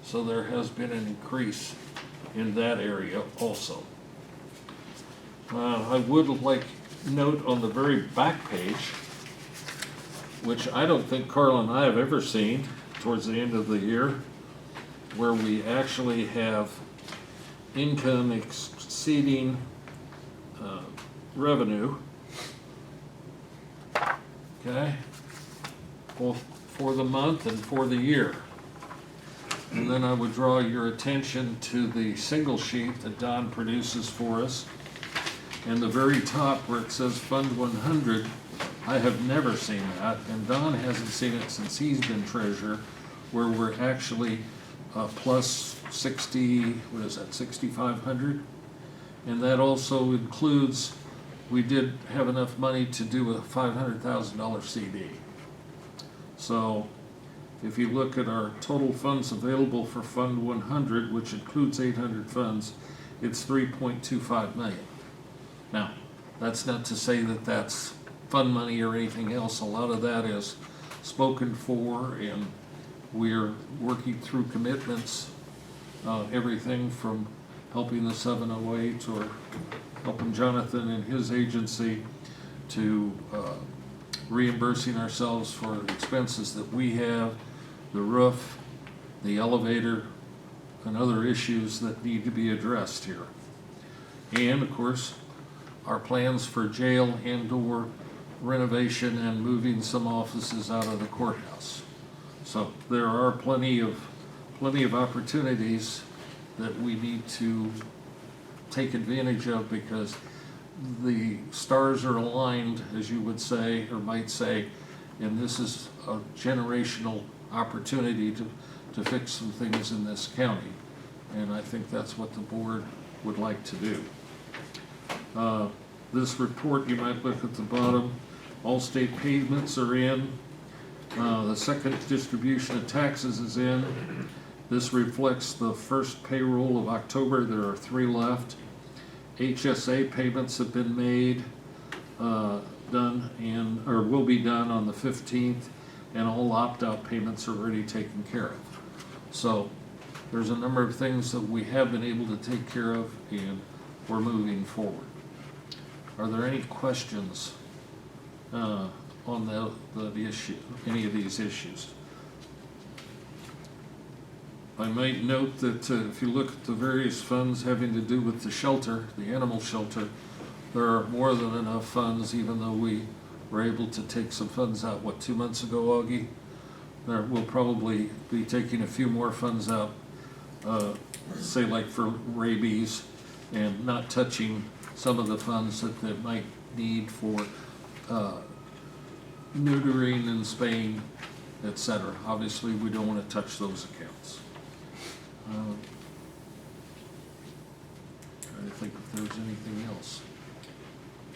So there has been an increase in that area also. I would like note on the very back page, which I don't think Carl and I have ever seen towards the end of the year, where we actually have income exceeding revenue. Okay, both for the month and for the year. And then I would draw your attention to the single sheet that Don produces for us. And the very top where it says Fund 100, I have never seen that, and Don hasn't seen it since he's been treasurer, where we're actually plus 60, what is that, 6,500? And that also includes, we did have enough money to do a $500,000 CD. So if you look at our total funds available for Fund 100, which includes 800 funds, it's 3.25 million. Now, that's not to say that that's fund money or anything else. A lot of that is spoken for, and we're working through commitments, everything from helping the 708 or helping Jonathan and his agency to reimbursing ourselves for expenses that we have, the roof, the elevator, and other issues that need to be addressed here. And of course, our plans for jail and/or renovation and moving some offices out of the courthouse. So there are plenty of opportunities that we need to take advantage of, because the stars are aligned, as you would say, or might say, and this is a generational opportunity to fix some things in this county. And I think that's what the board would like to do. This report, you might look at the bottom, all state payments are in. The second distribution of taxes is in. This reflects the first payroll of October. There are 3 left. HSA payments have been made, done, and or will be done on the 15th, and all opt-out payments are already taken care of. So there's a number of things that we have been able to take care of, and we're moving forward. Are there any questions on the issue, any of these issues? I might note that if you look at the various funds having to do with the shelter, the animal shelter, there are more than enough funds, even though we were able to take some funds out, what, 2 months ago, Augie? There, we'll probably be taking a few more funds out, say like for rabies, and not touching some of the funds that they might need for neutering and spaying, etc. Obviously, we don't want to touch those accounts. Trying to think if there's anything else.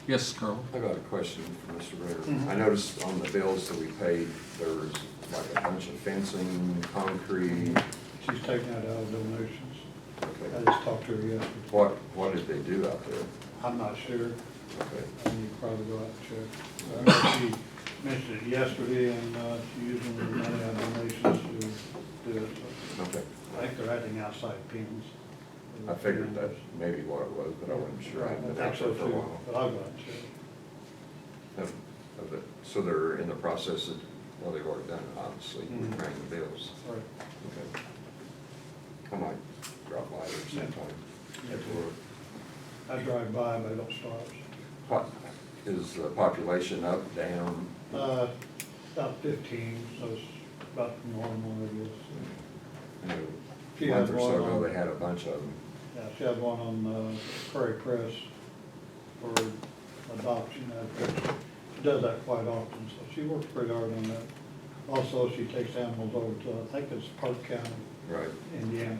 Yes, Carl? I got a question for Mr. Ritter. I noticed on the bills that we paid, there was like a bunch of fencing, concrete. She's taking that out of donations. I Okay. just talked to her yesterday. What did they do out there? I'm not sure. Okay. I need to probably go out and check. I know she mentioned it yesterday, and she's using the money on donations to do it. So Okay. I think they're adding outside pins. I figured that's maybe what it was, but I wasn't sure. I I hadn't been think out so there for a too, while. but I'll go out and check. So they're in the process of, well, they've already done it, obviously, Mhm. paying the bills. Right. Okay. I might drop by there sometime. I drive by, but I don't stop. What, is the population up, down? About 15, so it's about normal, I guess. You know, She a month had or so one ago, on- they had a bunch of them. Yeah, she had one on Prairie Press for adoption. She does that quite often, so she works pretty hard on that. Also, she takes animals over to, I think it's Park County, Right. Indiana.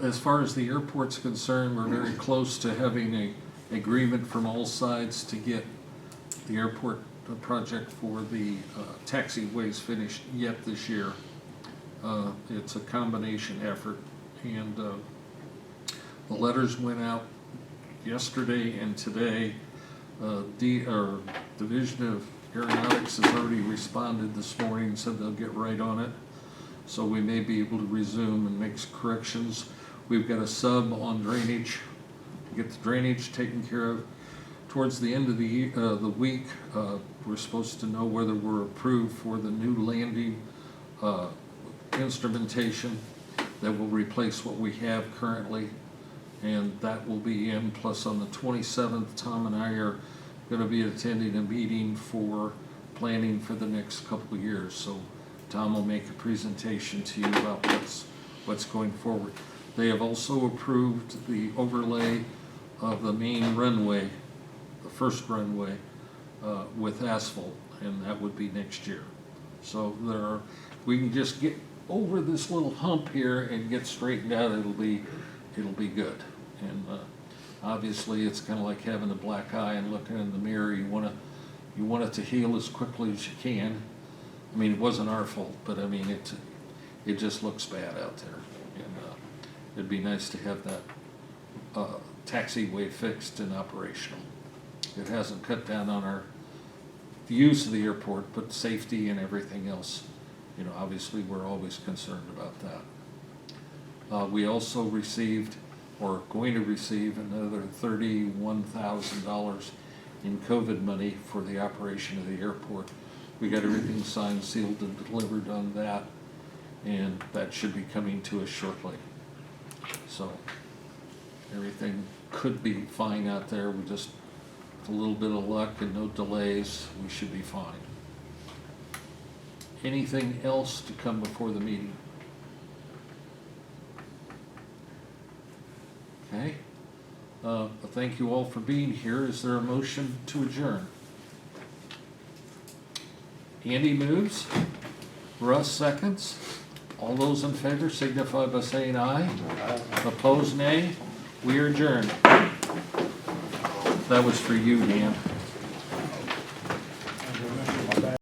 As far as the airport's concerned, we're very close to having a agreement from all sides to get the airport project for the taxiways finished yet this year. It's a combination effort, and the letters went out yesterday and today. Division of Aeronautics has already responded this morning and said they'll get right on it. So we may be able to resume and make corrections. We've got a sub on drainage, get the drainage taken care of. Towards the end of the week, we're supposed to know whether we're approved for the new landing instrumentation that will replace what we have currently. And that will be in, plus on the 27th, Tom and I are gonna be attending a meeting for planning for the next couple of years. So Tom will make a presentation to you about what's going forward. They have also approved the overlay of the main runway, the first runway, with asphalt, and that would be next year. So we can just get over this little hump here and get straightened out, it'll be good. And obviously, it's kind of like having a black eye and looking in the mirror. You want it to heal as quickly as you can. I mean, it wasn't our fault, but I mean, it just looks bad out there. And it'd be nice to have that taxiway fixed and operational. It hasn't cut down on the use of the airport, but safety and everything else, you know, obviously we're always concerned about that. We also received, or going to receive, another $31,000 in COVID money for the operation of the airport. We got everything signed, sealed, and delivered on that, and that should be coming to us shortly. So everything could be fine out there. We just, with a little bit of luck and no delays, we should be fine. Anything else to come before the meeting? Okay. Thank you all for being here. Is there a motion to adjourn? Andy moves. Russ seconds. All those in favor signify by saying aye. Opposed, nay. We are adjourned. That was for you, Dan.